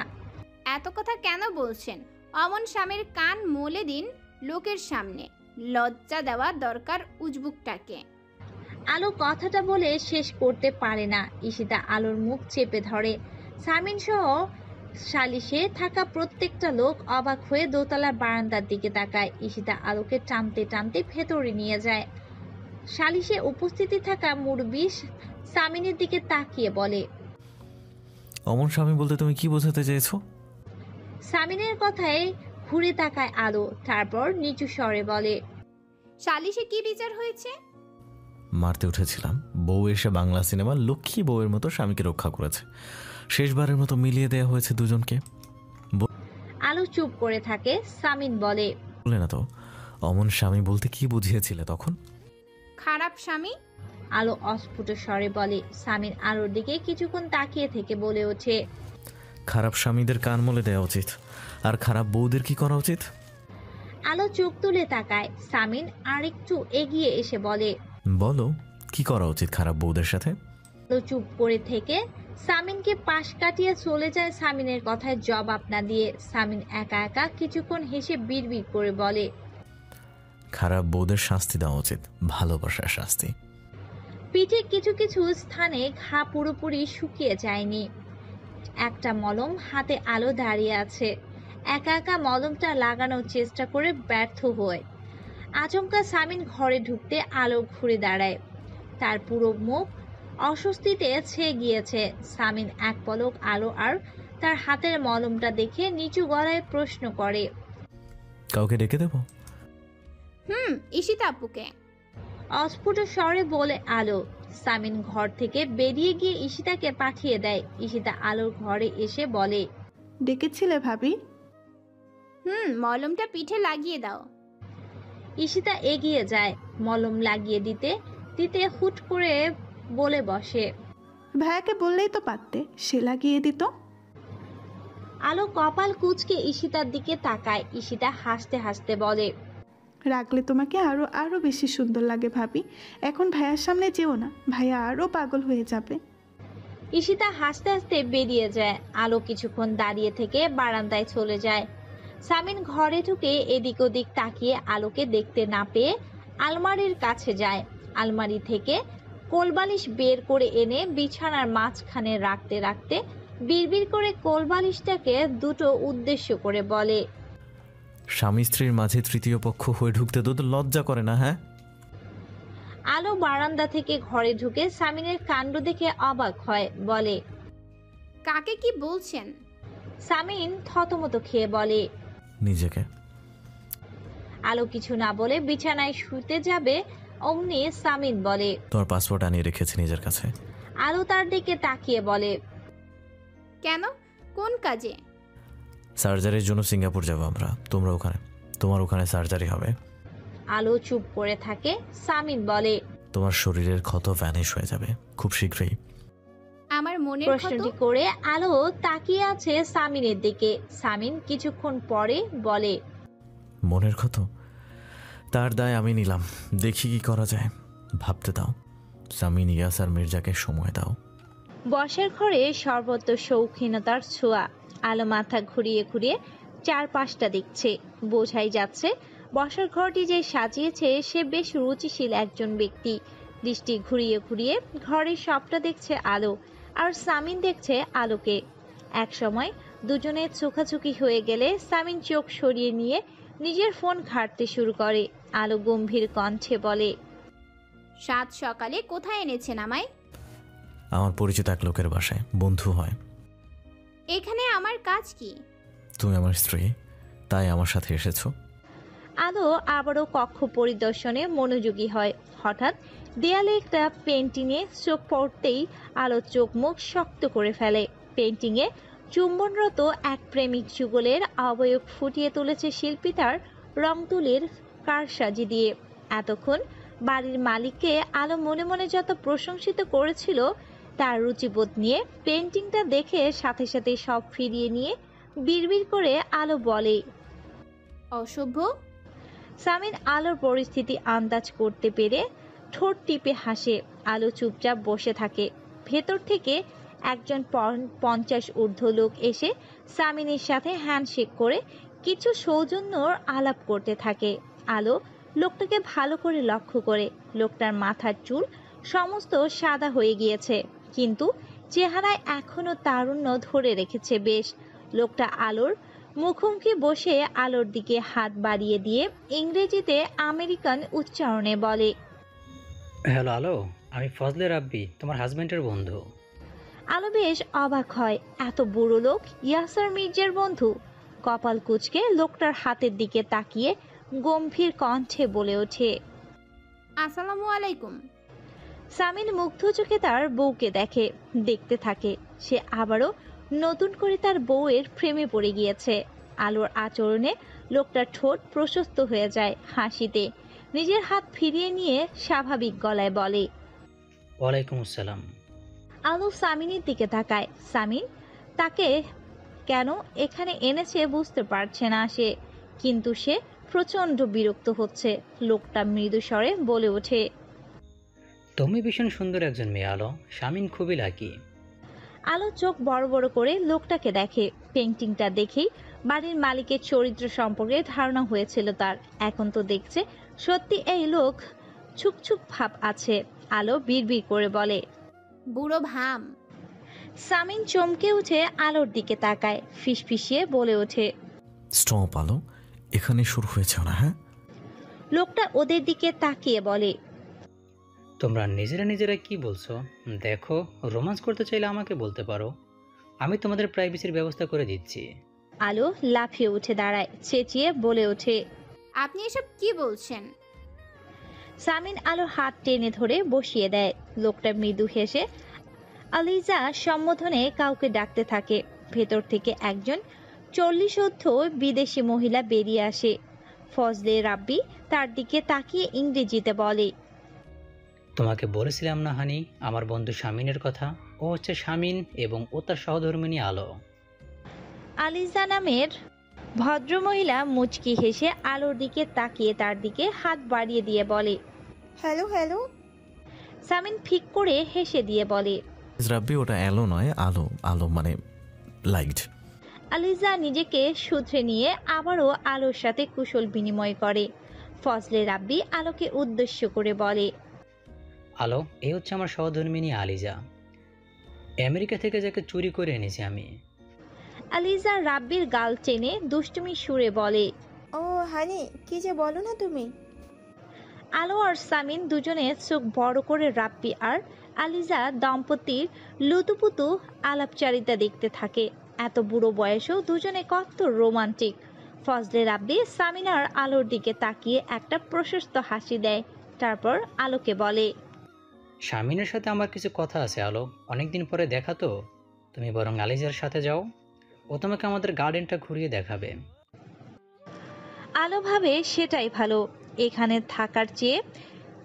এত কথা কেন বলছেন? অমন স্বামীর কান মলে দিন লোকের সামনে। লজ্জা দেওয়া দরকার উজবুকটাকে। আলো কথাটা বলে শেষ করতে পারে না। ঈশিতা আলোর মুখ চেপে ধরে। সামিন সহ সালিশে থাকা প্রত্যেকটা লোক অবাক হয়ে দোতলার বারান্দার দিকে তাকায়। ঈশিতা আলোকে টানতে টানতে ভেতরে নিয়ে যায়। সালিশে উপস্থিতি থাকা মুরব্বি সামিনের দিকে তাকিয়ে বলে, অমন স্বামী বলতে তুমি কি বোঝাতে চেয়েছো? সামিনের কথায় ঘুরে তাকায় আলো, তারপর নিচু স্বরে বলে, সালিশে কি বিচার হয়েছে? মারতে উঠেছিলাম, বউ এসে বাংলা সিনেমার লক্ষ্মী বউয়ের মতো স্বামীকে রক্ষা করেছে। শেষবারের মতো মিলিয়ে দেয়া হয়েছে দুজনকে। আলো চুপ করে থাকে। সামিন বলে, বলে না তো, অমন স্বামী বলতে কি বুঝিয়েছিলে তখন? খারাপ স্বামী। আলো অস্ফুট স্বরে বলে। সামিন আলোর দিকে কিছুক্ষণ তাকিয়ে থেকে বলে ওঠে, খারাপ স্বামীদের কান মলে দেওয়া উচিত। আর খারাপ বউদের কি করা উচিত? আলো চোখ তুলে তাকায়। সামিন আরেকটু এগিয়ে এসে বলে, বলো, কি করা উচিত খারাপ বউদের সাথে? আলো চুপ করে থেকে সামিনকে পাশ কাটিয়ে চলে যায়। সামিনের কথায় জবাব না দিয়ে সামিন একা একা কিছুক্ষণ হেসে বিড়বিড় করে বলে, খারাপ বউদের শাস্তি দেওয়া উচিত, ভালোবাসার শাস্তি। পিঠে কিছু কিছু স্থানে ঘা পুরোপুরি শুকিয়ে যায়নি। একটা মলম হাতে আলো দাঁড়িয়ে আছে, একা একা মলমটা লাগানোর চেষ্টা করে ব্যর্থ হয়। আচমকা সামিন ঘরে ঢুকতে আলো ঘুরে দাঁড়ায়। তার পুরো মুখ অস্বস্তিতে ছেয়ে গিয়েছে। সামিন এক পলক আলো আর তার হাতের মলমটা দেখে নিচু গলায় প্রশ্ন করে, কাউকে ডেকে দেবো? ঈশিতা আপুকে। অস্ফুট স্বরে বলে আলো। সামিন ঘর থেকে বেরিয়ে গিয়ে ঈশিতাকে পাঠিয়ে দেয়। ঈশিতা আলোর ঘরে এসে বলে, ডেকেছিলে ভাবি? মলমটা পিঠে লাগিয়ে দাও। ঈশিতা এগিয়ে যায়, মলম লাগিয়ে দিতে দিতে হুট করে বলে বসে, ভাইয়াকে বললেই তো পারতে, সে লাগিয়ে দিত। আলো কপাল কুঁচকে ঈশিতার দিকে তাকায়। ঈশিতা হাসতে হাসতে বলে, রাখলে তোমাকে আরো আরো বেশি সুন্দর লাগে ভাবি। এখন ভাইয়ার সামনে যেও না, ভাইয়া আরো পাগল হয়ে যাবে। ঈশিতা হাসতে হাসতে বেরিয়ে যায়। আলো কিছুক্ষণ দাঁড়িয়ে থেকে বারান্দায় চলে যায়। সামিন ঘরে ঢুকে এদিক ওদিক তাকিয়ে আলোকে দেখতে না পেয়ে আলমারির কাছে যায়। আলমারি থেকে কোলবালিশ বের করে এনে বিছানার মাঝখানে রাখতে রাখতে বিড়বিড় করে কোলবালিশটাকে দুটো উদ্দেশ্য করে বলে, স্বামী স্ত্রীর মাঝে তৃতীয় পক্ষ হয়ে ঢুকতে তো লজ্জা করে না? হ্যাঁ। আলো বারান্দা থেকে ঘরে ঢুকে সামিনের কাণ্ড দেখে অবাক হয়, বলে, কাকে কি বলছেন? সামিন থতমত খেয়ে বলে, নিজেকে। আলো কিছু না বলে বিছানায় শুতে যাবে, অমনি সামিন বলে, তোমার পাসপোর্ট আনিয়ে রেখেছি নিজের কাছে। আলো তার দিকে তাকিয়ে বলে, কেন? কোন কাজে? সার্জারির জন্য সিঙ্গাপুর যাবো আমরা, তোমরা ওখানে, তোমার ওখানে সার্জারি হবে। আলো চুপ করে থাকে। সামিন বলে, তোমার শরীরের ক্ষত ভ্যানিশ হয়ে যাবে খুব শীঘ্রই। আমার মনের ক্ষত? প্রশ্নটি করে আলো তাকিয়ে আছে সামিনের দিকে। সামিন কিছুক্ষণ পরে বলে, মনের ক্ষত? তার দায় আমি নিলাম, দেখি কি করা যায়, ভাবতে দাও। সামিন, ইয়াস আর মির্জাকে সময় দাও। বসার ঘরে সর্বত্র শৌখিনতার ছোঁয়া। আলো মাথা ঘুরিয়ে ঘুরিয়ে চারপাশটা দেখছে। বোঝাই যাচ্ছে বসার ঘরটি যে সাজিয়েছে সে বেশ রুচিশীল একজন ব্যক্তি। দৃষ্টি ঘুরিয়ে ঘুরিয়ে ঘরের সবটা দেখছে আলো, আর সামিন দেখছে আলোকে। এক সময় দুজনের চোখাচোখি হয়ে গেলে সামিন চোখ সরিয়ে নিয়ে নিজের ফোন ঘাঁটতে শুরু করে। আলো গম্ভীর কণ্ঠে বলে, সাত সকালে কোথায় এনেছেন আমায়? আমার পরিচিত এক লোকের বাসায়, বন্ধু হয়। এখানে আমার কাজ কি? তুমি আমার স্ত্রী, তাই আমার সাথে এসেছো। আলো আবারও কক্ষ পরিদর্শনে মনোযোগী হয়। হঠাৎ দেয়ালে একটা পেন্টিংয়ে চোখ পড়তেই আলো চোখ মুখ শক্ত করে ফেলে। পেন্টিংয়ে চুম্বনরত এক প্রেমিক যুগলের অবয়ব ফুটিয়ে তুলেছে শিল্পী তার রং তুলির কারসাজি দিয়ে। এতক্ষণ বাড়ির মালিককে আলো মনে মনে যত প্রশংসিত করেছিল তার রুচিবোধ নিয়ে পেন্টিংটা দেখে সাথে সাথে সব ফিরিয়ে নিয়ে বিড়বিড় করে আলো বলে, অসভ্য। সামিন আলোর পরিস্থিতি আন্দাজ করতে পেরে ঠোঁট টিপে হাসে। আলো চুপচাপ বসে থাকে। ভেতর থেকে একজন 50 ঊর্ধ্ব লোক এসে সামিনের সাথে হ্যান্ডশেক করে কিছু সৌজন্যর আলাপ করতে থাকে। আলো লোকটাকে ভালো করে লক্ষ্য করে। লোকটার মাথার চুল সমস্ত সাদা হয়ে গিয়েছে, কিন্তু চেহারায় এখনো তারুণ্য ধরে রেখেছে বেশ। লোকটা আলোর মুখোমুখি বসে আলোর দিকে হাত বাড়িয়ে দিয়ে ইংরেজিতে আমেরিকান উচ্চারণে বলে, হ্যালো আলো, আমি ফজলে রাব্বি, তোমার হাজবেন্ডের বন্ধু। আলো বেশ অবাক হয়, এত বুড়ো লোক ইয়াসার মির্জার বন্ধু। কপাল কুঁচকে লোকটার হাতের দিকে তাকিয়ে গম্ভীর কণ্ঠে বলে ওঠে, আসসালামু আলাইকুম। সামিন মুগ্ধ চোখে তার বউকে দেখতে থাকে। সে আবারও নতুন করে তার বউয়ের প্রেমে পড়ে গিয়েছে। আলোর আচরণে লোকটার ঠোঁট প্রশস্ত হয়ে যায় হাসিতে। নিজের হাত ফিরিয়ে নিয়ে স্বাভাবিক গলায় বলে, ওয়ালাইকুম আসসালাম। আলো সামিনের দিকে তাকায়। সামিন তাকে কেন এখানে এনেছে বুঝতে পারছে না সে, কিন্তু সে প্রচন্ড বিরক্ত হচ্ছে। লোকটা মৃদু স্বরে বলে ওঠে, তুমি ভীষণ সুন্দর একজন মেয়ে আলো, শামিন খুবই লাকি। আলো চোখ বড় বড় করে লোকটাকে দেখে। পেন্টিংটা দেখেই বাড়ির মালিকের চরিত্র সম্পর্কে ধারণা হয়েছিল তার। এখন তো দেখছে সত্যি এই লোক ছুকছুক ভাব আছে। আলো বিড়বিড় করে বলে, বুড়ো ভাম। সামিন চমকে উঠে আলোর দিকে তাকায়, ফিসফিসিয়ে বলে ওঠে, স্টপ আলো, এখানে শুরু হয়েছে না? হ্যাঁ, লোকটা ওদের দিকে তাকিয়ে বলে, তোমরা নিজেরা কি বলছো? দেখো, রোমান্স করতে চাইলে আমাকে বলতে পারো, আমি তোমাদের প্রাইভেসির ব্যবস্থা করে দিচ্ছি। আলো লাফিয়ে উঠে দাঁড়ায়, চেঁচিয়ে বলে ওঠে, আপনি এসব কি বলছেন? সামিন আলোর হাত টেনে ধরে বসিয়ে দেয়। লোকটা মৃদু হেসে আলিজা সম্বোধনে কাউকে ডাকতে থাকে। ভেতর থেকে একজন 40 বিদেশি মহিলা বেরিয়ে আসে। ফজলে রাব্বি তার দিকে তাকিয়ে ইংরেজিতে বলে, তোমাকে বলেছিলাম না হানি আমার বন্ধু শামিনের কথা? ও হচ্ছে শামিন এবং ও তার সহধর্মিণী আলো। আলিজা নামের ভদ্রমহিলা মুচকি হেসে আলোর দিকে তাকিয়ে তার দিকে হাত বাড়িয়ে দিয়ে বলে, হ্যালো হ্যালো। সামিন ফিক করে হেসে দিয়ে বলে, রাব্বি ওটা এলো নয়, আলো। আলো মানে লাইট। আলিজা নিজেকে শুধরে নিয়ে আবারও আলোর সাথে কুশল বিনিময় করে। ফজলে রাব্বি আলোকে উদ্দেশ্য করে বলে, আলো, এই হচ্ছে আমার সহধর্মিণী আলিজা, আমেরিকা থেকে যাকে চুরি করে এনেছি আমি। আলিজা রাব্বির গাল টেনে দুষ্টুমি সুরে বলে, ও হানি, কি যে বলো না তুমি। আলো আর সামিন দুজনে চোখ বড় করে রাব্বি আর আলিজা দম্পতির লুতুপুতু আলাপচারিতা দেখতে থাকে। এত বুড়ো বয়সেও দুজনে কত রোমান্টিক। ফজলে রাব্বি সামিন আর আলোর দিকে তাকিয়ে একটা প্রশস্ত হাসি দেয়, তারপর আলোকে বলে, শামিনের সাথে আমার কিছু কথা আছে আলো, অনেকদিন পরে দেখা তো, তুমি বরং আলিজার সাথে যাও, ও তোমাকে আমাদের গার্ডেনটা ঘুরিয়ে দেখাবে। আলো ভাবে সেটাই ভালো এখানে থাকার চেয়ে,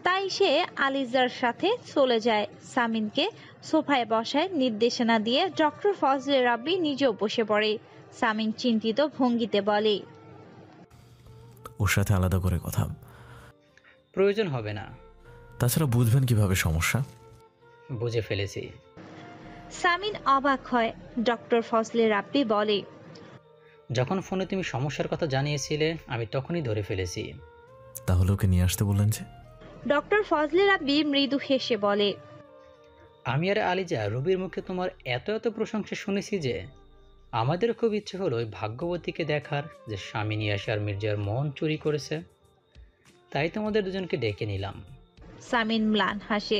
তাই সে আলিজার সাথে চলে যায়। সামিনকে সোফায় বসায় নির্দেশনা দিয়ে ডক্টর ফজলে রাব্বি নিজেও বসে পড়ে। সামিন চিন্তিত ভঙ্গিতে বলে, ওর সাথে আলাদা করে কথা। প্রয়োজন হবে না। তাছাড়া বুঝবেন কিভাবে সমস্যা? বুঝে ফেলেছি। সামিন অবাক হয়। ডক্টর ফজলে রাব্বি বলে, যখন ফোনে তুমি সমস্যার কথা জানিয়েছিলে আমি তখনই ধরে ফেলেছি। তাহলে ওকে নিয়ে আসতে বললেন যে? ডক্টর ফজলে রাব্বি মৃদু হেসে বলে, আমি আর আলিজা রবির মুখে তোমার এত প্রশংসা শুনেছি যে আমাদের খুব ইচ্ছে হলো ওই ভাগ্যবতীকে দেখার যে স্বামী ইয়াসার মির্জার মন চুরি করেছে। তাই তোমাদের দুজনকে ডেকে নিলাম। সামিন ম্লান হাসে।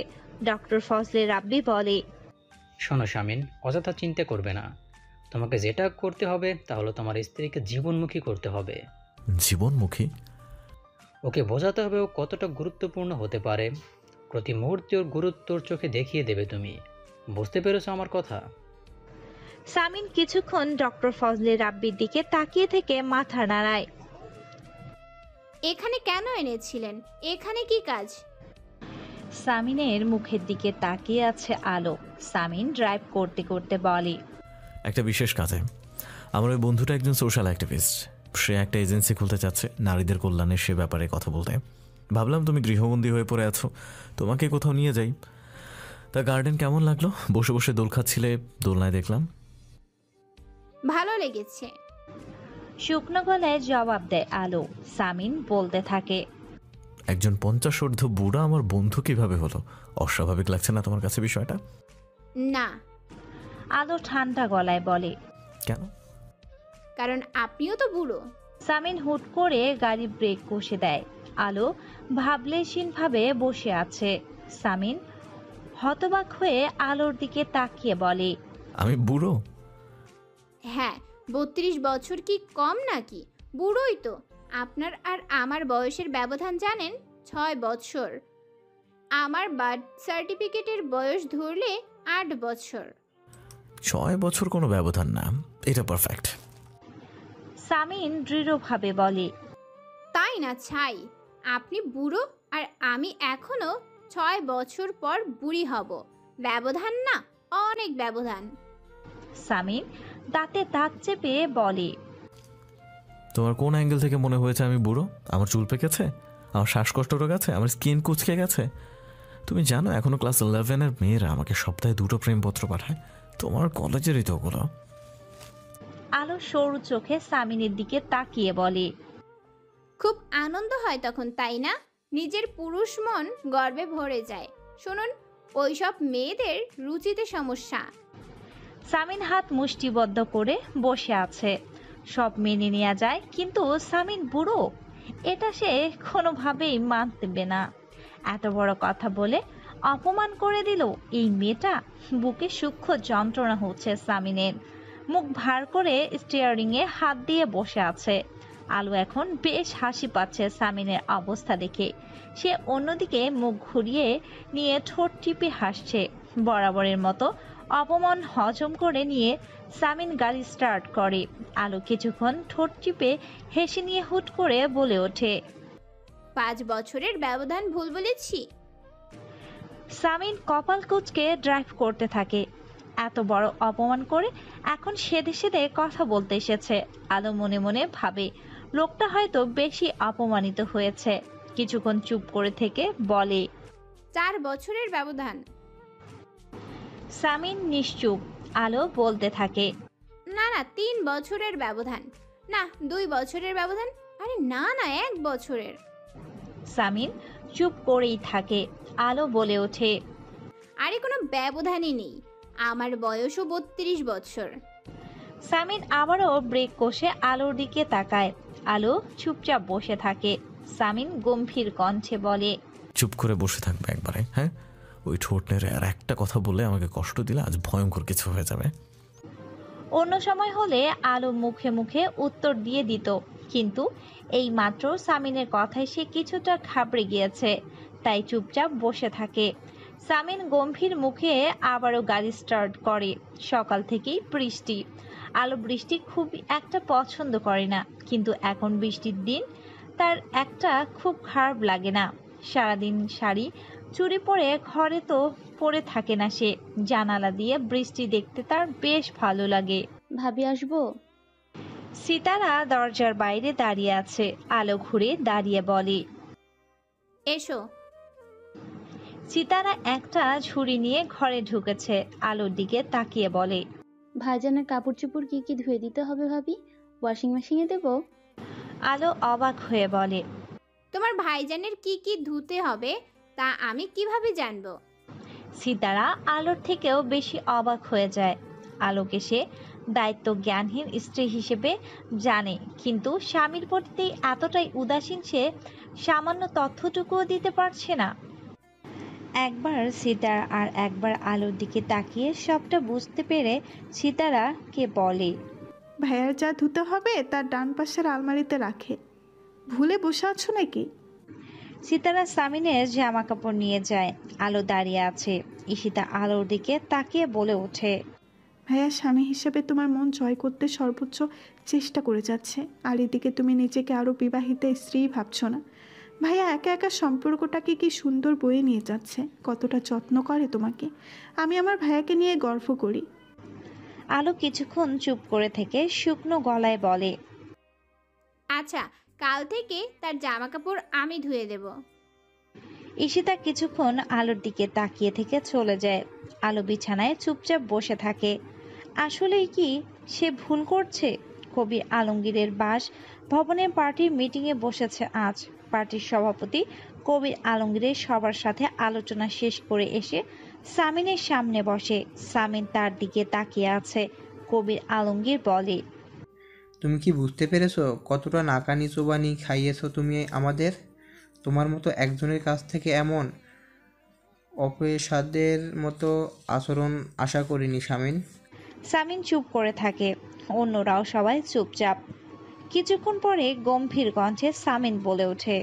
ডক্টর ফজলে রাব্বি বলে, শোনো শামিন, অযথা চিন্তা করবে না। তোমাকে যেটা করতে হবে তা হলো তোমার স্ত্রীকে জীবনমুখী করতে হবে। জীবনমুখী? ওকে বোঝাতে হবে ও কতটা গুরুত্বপূর্ণ হতে পারে। প্রতি মুহূর্তে ওর গুরুত্বর চোখে দেখিয়ে দেবে তুমি। বুঝতে পেরেছো আমার কথা? সামিন কিছুক্ষণ ডক্টর ফজলে রাব্বির দিকে তাকিয়ে থেকে মাথা নাড়ায়। এখানে কেন এনেছিলেন? এখানে কি কাজ? সামিনের মুখের দিকে তাকিয়ে আছে আলো। সামিন ড্রাইভ করতে করতে বলে, একটা বিশেষ কাজে। আমার ওই বন্ধুটা একজন সোশ্যাল অ্যাক্টিভিস্ট। সে একটা এজেন্সি খুলতে চাচ্ছে নারীদের কল্যাণের, সে ব্যাপারে কথা বলতে। ভাবলাম তুমি গৃহবন্দী হয়ে পড়ে আছো, তোমাকে কোথাও নিয়ে যাই। তা গার্ডেন কেমন লাগলো? বসে বসে দোল খাচ্ছিলে, দোলনায় দেখলাম। ভালো লেগেছে। শুকনো গলায় জবাব দেয় আলো। সামিন বলতে থাকে, একজন 50 বুড়া আমার বন্ধু কিভাবে হলো? অস্বাভাবিক লাগছে না তোমার কাছে বিষয়টা? না। আলো ঠান্ডা গলায় বলে, কেন? কারণ আপনিও তো বুড়ো। সামিন হুট করে গাড়ি ব্রেক কষে দেয়। আলো ভাবলেশীন ভাবে বসে আছে। সামিন হতবাক হয়ে আলোর দিকে তাকিয়ে বলে, আমি বুড়ো? হ্যাঁ, 32 বছর কি কম নাকি? বুড়োই তো। আপনার আর আমার বয়সের ব্যবধান জানেন? 6 বছর। আমার বার্থ সার্টিফিকেটের বয়স ধরলে 8 বছর। 6 বছর কোনো ব্যবধান না, এটা পারফেক্ট। সামিন দৃঢ়ভাবে বলে। তাই না ছাই? আপনি বুড়ো আর আমি এখনো 6 বছর পর বুড়ি হব। ব্যবধান না, অনেক ব্যবধান। সামিন দাঁতে দাঁত চেপে বলে, তোমার কোন অ্যাঙ্গেল থেকে মনে হয়েছে আমি বুড়ো? আমার চুল পেকেছে, আমার শ্বাসকষ্ট গেছে, আমার স্কিন কুচকে গেছে। তুমি জানো এখনো ক্লাস 11-এর মেয়েরা আমাকে সপ্তাহে 2টো প্রেমপত্র পাঠায়। তোমার কলেজেরই তো ওগুলো। আলো সরু চোখে সামিনের দিকে তাকিয়ে বলে, খুব আনন্দ হয় তখন, তাই না? নিজের পুরুষ মন গর্বে ভরে যায়। শুনুন, ওইসব মেয়েদের রুচিতে সমস্যা। সামিন হাত মুষ্টিবদ্ধ করে বসে আছে। সব মেনে নেওয়া যায়, কিন্তু সামিন বুড়ো এটা সে কোনোভাবেই মানবে না। এত বড় কথা বলে অপমান করে দিল এই মেয়েটা। বুকে সূক্ষ্ম যন্ত্রণা হচ্ছে সামিনের। মুখ ভার করে স্টিয়ারিংয়ে হাত দিয়ে বসে আছে। আলো এখন বেশ হাসি পাচ্ছে সামিনের অবস্থা দেখে। সে অন্যদিকে মুখ ঘুরিয়ে নিয়ে ঠোঁট টিপে হাসছে। বরাবরের মতো অপমান হজম করে নিয়ে সামিন গাড়ি স্টার্ট করে। আলো কিছুক্ষণ ঠোঁট টিপে হেসে নিয়ে হুট করে বলে ওঠে, 5 বছরের ব্যবধান ভুল বলেছি? সামিন কপাল কুঁচকে ড্রাইভ করতে থাকে। এত বড় অপমান করে এখন সেধে সেধে কথা বলতে এসেছে। আলো মনে মনে ভাবে লোকটা হয়তো বেশি অপমানিত হয়েছে। কিছুক্ষণ চুপ করে থেকে বলে, 4 বছরের ব্যবধান। সামিন নিশ্চুপ। আলো বলতে থাকে, না না, 3 বছরের ব্যবধান। না, 2 বছরের ব্যবধান। আরে না না, 1 বছরের। সামিন চুপ করেই থাকে। আলো বলে ওঠে, আরে কোনো ব্যবধানই নেই, আমার বয়সও 32 বছর। সামিন আবারও ব্রেক কষে আলোর দিকে তাকায়। আলো চুপচাপ বসে থাকে। সামিন গম্ভীর কণ্ঠে বলে, চুপ করে বসে থাকবে একবারে, হ্যাঁ? ওই ঠোঁট নেড়ে আর একটা কথা বলে আমাকে কষ্ট দিলে আজ ভয়ঙ্কর কিছু হয়ে যাবে। অন্য সময় হলে আলো মুখে মুখে উত্তর দিয়ে দিত, কিন্তু এই মাত্র সামিনের কথায় সে কিছুটা ঘাবড়ে গিয়েছে, তাই চুপচাপ বসে থাকে। সামিন গম্ভীর মুখে আবারও গাড়ি স্টার্ট করে। সকাল থেকেই বৃষ্টি। আলো বৃষ্টি খুব একটা পছন্দ করে না, কিন্তু এখন বৃষ্টির দিন তার একটা খুব খারাপ লাগে না। সারাদিন শাড়ি চুরি পরে ঘরে তো পরে থাকে না সে। জানালা দিয়ে বৃষ্টি দেখতে তার বেশ ভালো লাগে। ভাবি আসবো? সিতারা দরজার বাইরে দাঁড়িয়ে আছে। আলো ঘুরে দাঁড়িয়ে বলে, এসো। সিতারা একটা ঝুড়ি নিয়ে ঘরে ঢুকেছে। আলোর দিকে তাকিয়ে বলে, ভাইজানের কাপড় চোপড় কি কি ধুয়ে দিতে হবে ভাবি? ওয়াশিং মেশিনে দেবো? আলো অবাক হয়ে বলে, তোমার ভাইজানের কি কি ধুতে হবে তা আমি কিভাবে জানবো? সিতারা আলোর থেকেও বেশি অবাক হয়ে যায়। আলোকে সে দায়িত্ব জ্ঞানহীন স্ত্রী হিসেবে জানে, কিন্তু স্বামীর প্রতি এতটাই উদাসীন সে সামান্য তথ্যটুকুও দিতে পারছে না। একবার সিতারা আর একবার আলোর দিকে তাকিয়ে সবটা বুঝতে পেরে সিতারাকে বলে, ভাইয়ার যা ধুতে হবে তার ডান পাশের আলমারিতে রাখে। ভুলে বসে আছো নাকি? সিতারা সামিনের জামা কাপড় নিয়ে যায়। আলো দাঁড়িয়ে আছে। ঈশিতা আলোর দিকে তাকিয়ে বলে ওঠে, ভাইয়া স্বামী হিসেবে তোমার মন জয় করতে সর্বোচ্চ চেষ্টা করে যাচ্ছে, আর এদিকে তুমি নিজেকে আরও বিবাহিত স্ত্রী ভাবছো না। ভাইয়া একা একা সম্পর্কটাকে কি সুন্দর বয়ে নিয়ে যাচ্ছে, কতটা যত্ন করে তোমাকে। আমি আমার ভাইয়াকে নিয়ে গর্ব করি। আলো কিছুক্ষণ চুপ করে থেকে শুকনো গলায় বলে, আচ্ছা, কাল থেকে তার জামা কাপড় আমি ধুয়ে দেব। ঈশিতা কিছুক্ষণ আলোর দিকে তাকিয়ে থেকে চলে যায়। আলো বিছানায় চুপচাপ বসে থাকে। আসলেই কি সে ভুল করছে? কবির আলমগীরের বাস ভবনে পার্টির মিটিংয়ে বসেছে আজ। পার্টির সভাপতি কবির আলমগীরের সবার সাথে আলোচনা শেষ করে এসে সামিনের সামনে বসে। সামিন তার দিকে তাকিয়ে আছে। কবির আলমগীর বলে, তুমি কি বুঝতে পেরেছো কতটা নাকানি চোবানি খাইয়েছো তুমি আমাদের? তোমার মতো একজনের কাছ থেকে এমন অপেশাদের মতো আচরণ আশা করিনি শামিন। সামিন চুপ করে থাকে, অন্যরাও সবাই চুপচাপ। কিছুক্ষণ পরে গম্ভীর কণ্ঠে সামিন বলে ওঠে,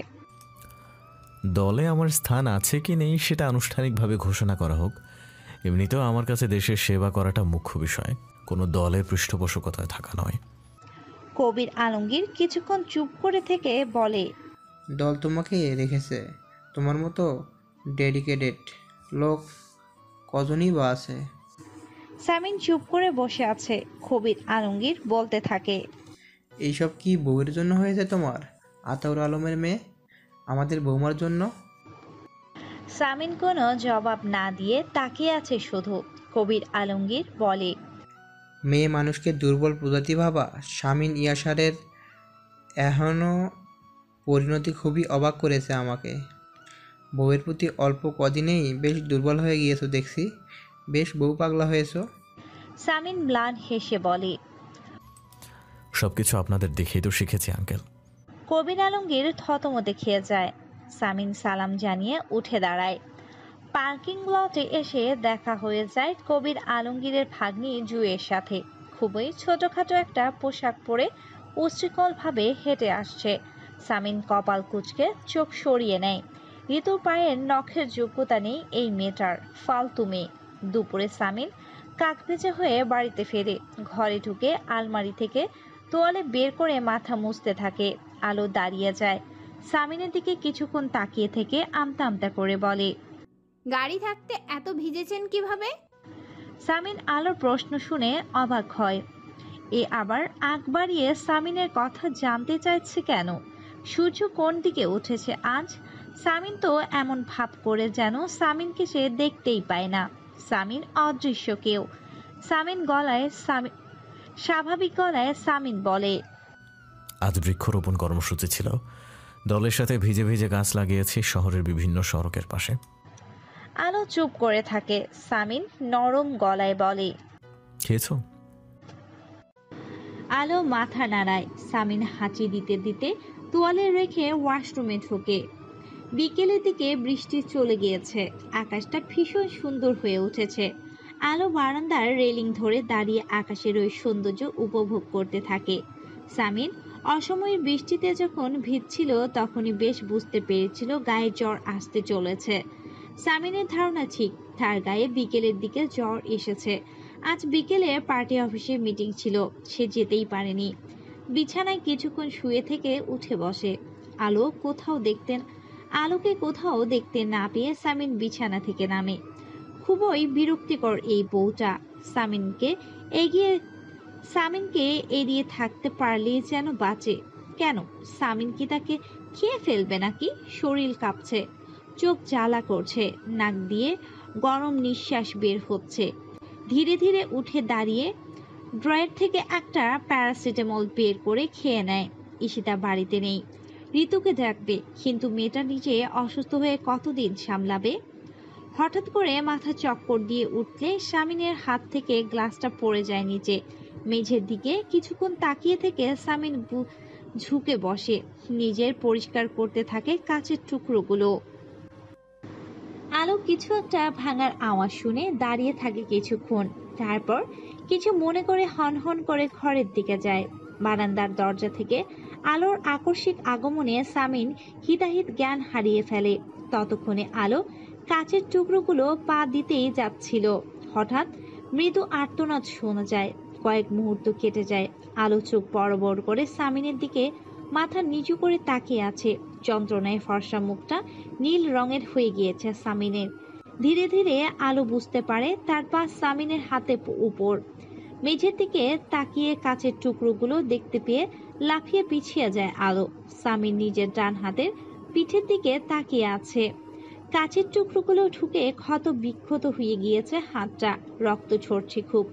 দলে আমার স্থান আছে কি নেই সেটা আনুষ্ঠানিকভাবে ঘোষণা করা হোক। এমনিতেও আমার কাছে দেশের সেবা করাটা মুখ্য বিষয়, কোনো দলের পৃষ্ঠপোষকতায় থাকা নয়। কবির আলমগীর কিছুক্ষণ চুপ করে থেকে বলে, দল তোমাকে রেখেছে, তোমার মতো ডেডিকেটেড লোক কজনই বা আছে। সামিন চুপ করে বসে আছে। কবির আলমগীর বলতে থাকে, এইসব কি বউয়ের জন্য হয়েছে তোমার? আতাউর আলমের মেয়ে, আমাদের বৌমার জন্য? সামিন কোনো জবাব না দিয়ে তাকিয়ে আছে শুধু। কবির আলমগীর বলে, মেয়ে মানুষকে দুর্বল প্রজাতি ভাবা? শামিন ইয়াসারের এখনও পরিণতি খুবই অবাক করেছে আমাকে। বউয়ের প্রতি অল্প কদিনেই বেশ দুর্বল হয়ে গিয়েছো দেখছি, বেশ বউ পাগলা হয়েছো। সামিন ম্লান হেসে বলে, সবকিছু আপনাদের দেখেই তো শিখেছি আঙ্কেল। কবির আলমগীর থতমতে খেয়ে যায়। সামিন সালাম জানিয়ে উঠে দাঁড়ায়। পার্কিং লটে এসে দেখা হয়ে যায় কবির আলমগীরের ভাগ্নি জুয়ের সাথে। খুবই ছোটখাটো একটা পোশাক পরে উচ্ছৃঙ্খলভাবে হেঁটে আসছে। সামিন কপাল কুঁচকে চোখ সরিয়ে নেয়। ঋতুর পায়ের নখের যোগ্যতা নেই এই মেয়েটার, ফালতু মেয়ে। দুপুরে সামিন কাকভেজা হয়ে বাড়িতে ফেরে। ঘরে ঢুকে আলমারি থেকে তোয়ালে বের করে মাথা মুছতে থাকে। আলো দাঁড়িয়ে যায়। সামিনের দিকে কিছুক্ষণ তাকিয়ে থেকে আমতা আমতা করে বলে, গাড়ি থাকতে এত ভিজেছেন কিভাবে? সামিন আলোর প্রশ্ন শুনে অবাক হয়। এ আবার আগ বাড়িয়ে সামিনের কথা জানতে চাইছে কেন? সূর্য কোন দিকে উঠেছে আজ? সামিন তো এমন ভাব করে যেন সামিনকে সে দেখতেই পায় না। সামিন অদৃশ্য কেউ। স্বাভাবিক গলায় সামিন বলে, আজ বৃক্ষরোপণ কর্মসূচি ছিল, দলের সাথে ভিজে ভিজে গাছ লাগিয়েছি শহরের বিভিন্ন সড়কের পাশে। আলো চুপ করে থাকে। সামিন নরম গলায় বলে, খেয়েছো? আলো মাথা নাড়ায়। সামিন হাঁচি দিতে দিতে তোয়ালে রেখে ওয়াশরুমে ঢোকে। বিকেলের দিকে বৃষ্টি চলে গিয়েছে। আকাশটা ভীষণ সুন্দর হয়ে উঠেছে। আলো বারান্দার রেলিং ধরে দাঁড়িয়ে আকাশের ওই সৌন্দর্য উপভোগ করতে থাকে। সামিন অসময়ের বৃষ্টিতে যখন ভিজছিল তখনই বেশ বুঝতে পেরেছিল গায়ে জ্বর আসতে চলেছে। সামিনের ধারণা ঠিক, তার গায়ে বিকেলের দিকে জ্বর এসেছে। আজ বিকেলে পার্টি অফিসে মিটিং ছিল, সে যেতেই পারেনি। বিছানায় কিছুক্ষণ শুয়ে থেকে উঠে বসে। আলোকে কোথাও দেখতে না পেয়ে সামিন বিছানা থেকে নামে। খুবই বিরক্তিকর এই বউটা। সামিনকে এড়িয়ে থাকতে পারলেই যেন বাঁচে। কেন? সামিন কি তাকে খেয়ে ফেলবে নাকি? শরীর কাঁপছে, চোখ জ্বালা করছে, নাক দিয়ে গরম নিঃশ্বাস বের হচ্ছে। ধীরে ধীরে উঠে দাঁড়িয়ে ড্রয়ার থেকে একটা প্যারাসিটামল বের করে খেয়ে নেয়। ঈশিতা বাড়িতে নেই, ঋতুকে ডাকবে, কিন্তু মেয়েটা নিজে অসুস্থ হয়ে কতদিন সামলাবে? হঠাৎ করে মাথা চক্কর দিয়ে উঠলে সামিনের হাত থেকে গ্লাসটা পড়ে যায় নিচে। মেঝের দিকে কিছুক্ষণ তাকিয়ে থেকে সামিন ঝুঁকে বসে, নিজের পরিষ্কার করতে থাকে কাচের টুকরোগুলো। আলো কিছু একটা ভাঙার আওয়াজ শুনে দাঁড়িয়ে থাকে কিছুক্ষণ। তারপর কিছু মনে করে হনহন করে ঘরের দিকে যায়। বারান্দার দরজা থেকে আলোর আকস্মিক আগমনে সামিন হিতাহিত জ্ঞান হারিয়ে ফেলে। ততক্ষণে আলো কাচের টুকরোগুলো পা দিতেই যাচ্ছিল। হঠাৎ মৃদু আর্তনাদ শোনা যায়। কয়েক মুহূর্ত কেটে যায়। আলো চোখ বড় বড় করে সামিনের দিকে মাথা নিচু করে তাকিয়ে আছে। যন্ত্রণায় ফর্সা মুখটা নীল রঙের হয়ে গিয়েছে সামিনের। ধীরে ধীরে আলো বুঝতে পারে তার পা সামিনের হাতে উপর। মেঝের দিকে তাকিয়ে কাচের টুকরোগুলো দেখতে পেয়ে লাফিয়ে পিছিয়ে যায় আলো। সামিন নিজের ডান হাতের পিঠের দিকে তাকিয়ে আছে। কাচের টুকরোগুলো ঢুকে ক্ষত বিক্ষত হয়ে গিয়েছে হাতটা, রক্ত ঝরছে খুব।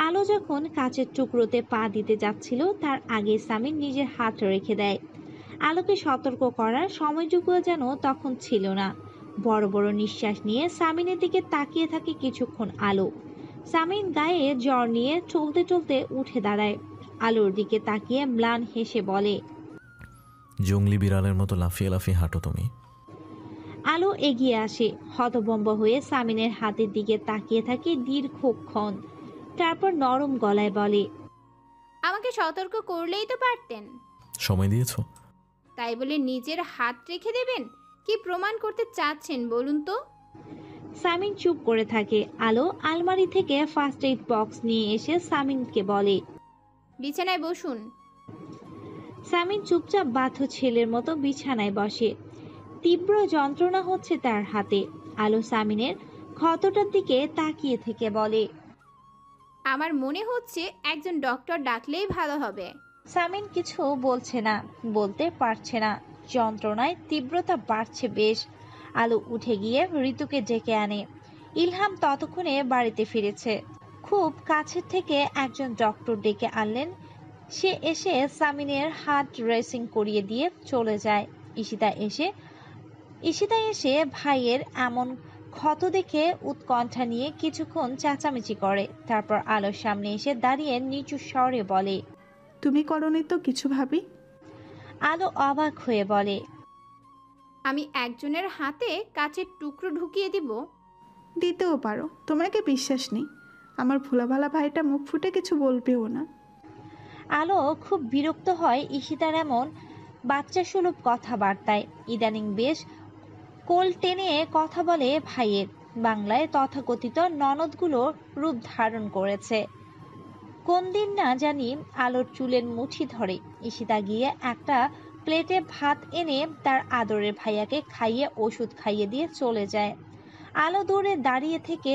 আলো যখন কাচের টুকরোতে পা দিতে যাচ্ছিল তার আগে সামিন নিজের হাত রেখে দেয়। আলোকে সতর্ক করার সময়টুকুও যেন তখন ছিল না। বড় বড় নিঃশ্বাস নিয়ে সামিনের দিকে তাকিয়ে থাকে কিছুক্ষণ আলো। সামিন গায়ে জ্বর নিয়ে চলতে চলতে উঠে দাঁড়ায়। আলোর দিকে তাকিয়ে ম্লান হেসে বলে, জঙ্গলি বিড়ালের মতো লাফিয়ে লাফিয়ে হাঁটো তুমি। আলো এগিয়ে আসে, হতভম্ব হয়ে সামিনের হাতের দিকে তাকিয়ে থাকে দীর্ঘক্ষণ। তারপর নরম গলায় বলে, আমাকে সতর্ক করলেই তো পারতেন। সময় দিয়েছো? তাই বলে নিজের হাত রেখে দেবেন? কি প্রমাণ করতে চাচ্ছেন বলুন তো? সামিন চুপ করে থাকে। আলো আলমারি থেকে ফার্স্ট এইড বক্স নিয়ে এসে সামিনকে বলে, বিছানায় বসুন। সামিন চুপচাপ বাধ্য ছেলের মতো বিছানায় বসে। তীব্র যন্ত্রণা হচ্ছে তার হাতে। আলো সামিনের ক্ষতটার দিকে তাকিয়ে থেকে বলে, আমার মনে হচ্ছে একজন ডক্টর ডাকলেই ভালো হবে। সামিন কিছু বলছে না, বলতে পারছে না। যন্ত্রণায় তীব্রতা বাড়ছে বেশ। আলো উঠে গিয়ে ঋতুকে ডেকে আনে। ইলহাম ততক্ষণে বাড়িতে ফিরেছে। খুব কাছের থেকে একজন ডক্টর ডেকে আনলেন। সে এসে সামিনের হাত ড্রেসিং করিয়ে দিয়ে চলে যায়। ঈশিতা এসে ভাইয়ের এমন ক্ষত দেখে উৎকণ্ঠা নিয়ে কিছুক্ষণ চেঁচামেচি করে। তারপর আলোর সামনে এসে দাঁড়িয়ে নিচু স্বরে বলে, তুমি করনি তো কিছু ভাবি? আলো অবাক হয়ে বলে, আমি একজনের হাতে কাচের টুকরো ঢুকিয়ে দিব? দিতেও পারো, তোমাকে বিশ্বাস নেই। আমার ভোলাভালা ভাইটা মুখ ফুটে কিছু বলবেও না। আলো খুব বিরক্ত হয় ঈশিতার এমন বাচ্চা সুলভ কথাবার্তায়। ইদানিং বেশ কোল টেনে কথা বলে ভাইয়ের। বাংলায় তথাকথিত ননদগুলো রূপ ধারণ করেছে। কোন দিন না জানি আলোর চুলের মুঠি ধরে। ঈশিতা গিয়ে একটা প্লেটে ভাত এনে তার আদরের ভাইয়াকে খাইয়ে ওষুধ খাইয়ে দিয়ে চলে যায়। আলো দূরে দাঁড়িয়ে থেকে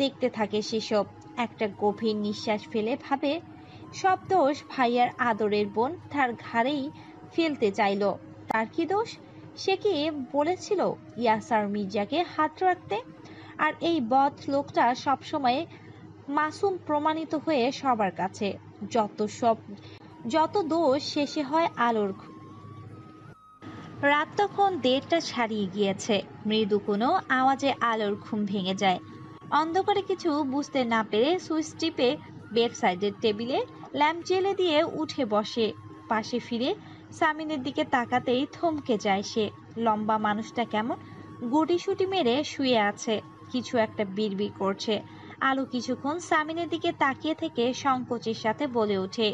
দেখতে থাকে সেসব। একটা গভীর নিঃশ্বাস ফেলে ভাবে, সব দোষ ভাইয়ার আদরের বোন তার ঘাড়েই ফেলতে চাইল। তার কি দোষ? সে কি বলেছিল ইয়াসার মির্জাকে হাত রাখতে? আর এই বদ লোকটা সবসময় মাসুম প্রমাণিত হয়ে সবার কাছে। যত দোষ শেষে হয় আলোর। রাত তখন 1:30 ছাড়িয়ে গিয়েছে। মৃদু কোনো আওয়াজে আলোর ঘুম ভেঙে যায়। অন্ধকারে কিছু বুঝতে না পেরে সুইচ টিপে বেড সাইডের টেবিলে ল্যাম্প জ্বেলে দিয়ে উঠে বসে। পাশে ফিরে সামিনের দিকে তাকাতেই থমকে যায় সে। লম্বা মানুষটা কেমন গুটিসুটি মেরে শুয়ে আছে, কিছু একটা বিড়বিড় করছে। আলো কিছুক্ষণ সামিনের দিকে তাকিয়ে থেকে সংকোচের সাথে বলে ওঠে,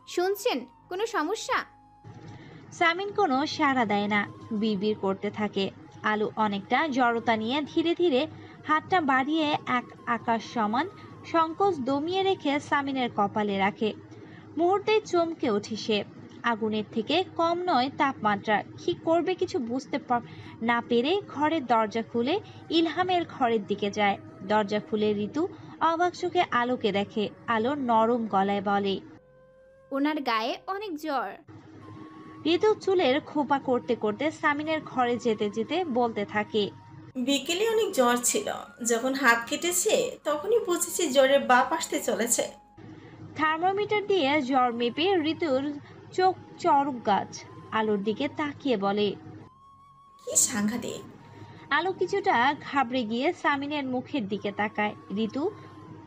শুনছেন কোনো সমস্যা? সামিন কোনো সাড়া দেয় না, বিড়বিড় করতে থাকে। আলো অনেকটা জড়তা নিয়ে ধীরে ধীরে হাতটা বাড়িয়ে এক আকাশ সমান সংকোচ দমিয়ে রেখে সামিনের কপালে রাখে। মুহূর্তেই চমকে ওঠে সে। আগুনের থেকে কম নয় তাপমাত্রা। কি করবে কিছু বুঝতে না পেরে ঘরের দরজা খুলে ইলহামের ঘরের দিকে যায়। দরজা খুলে ঋতু অবাক চোখে আলোকে দেখে। আলো নরম গলায় বলে, ওনার গায়ে অনেক জ্বর। ঋতু চুলের খোপা করতে করতে সামিনের ঘরে যেতে যেতে বলতে থাকে, বিকেলে অনেক জ্বর ছিল, যখন হাত কেটেছে তখনই বুঝেছি জ্বরের বাপ আসতে চলেছে। থার্মোমিটার দিয়ে জ্বর মেপে ঋতুর চোখ চড়ক গাছ। আলোর দিকে তাকিয়ে বলে, কি সাংঘাতিক। আলো কিছুটা ঘাবড়ে গিয়ে সামিনের মুখের দিকে তাকায়। ঋতু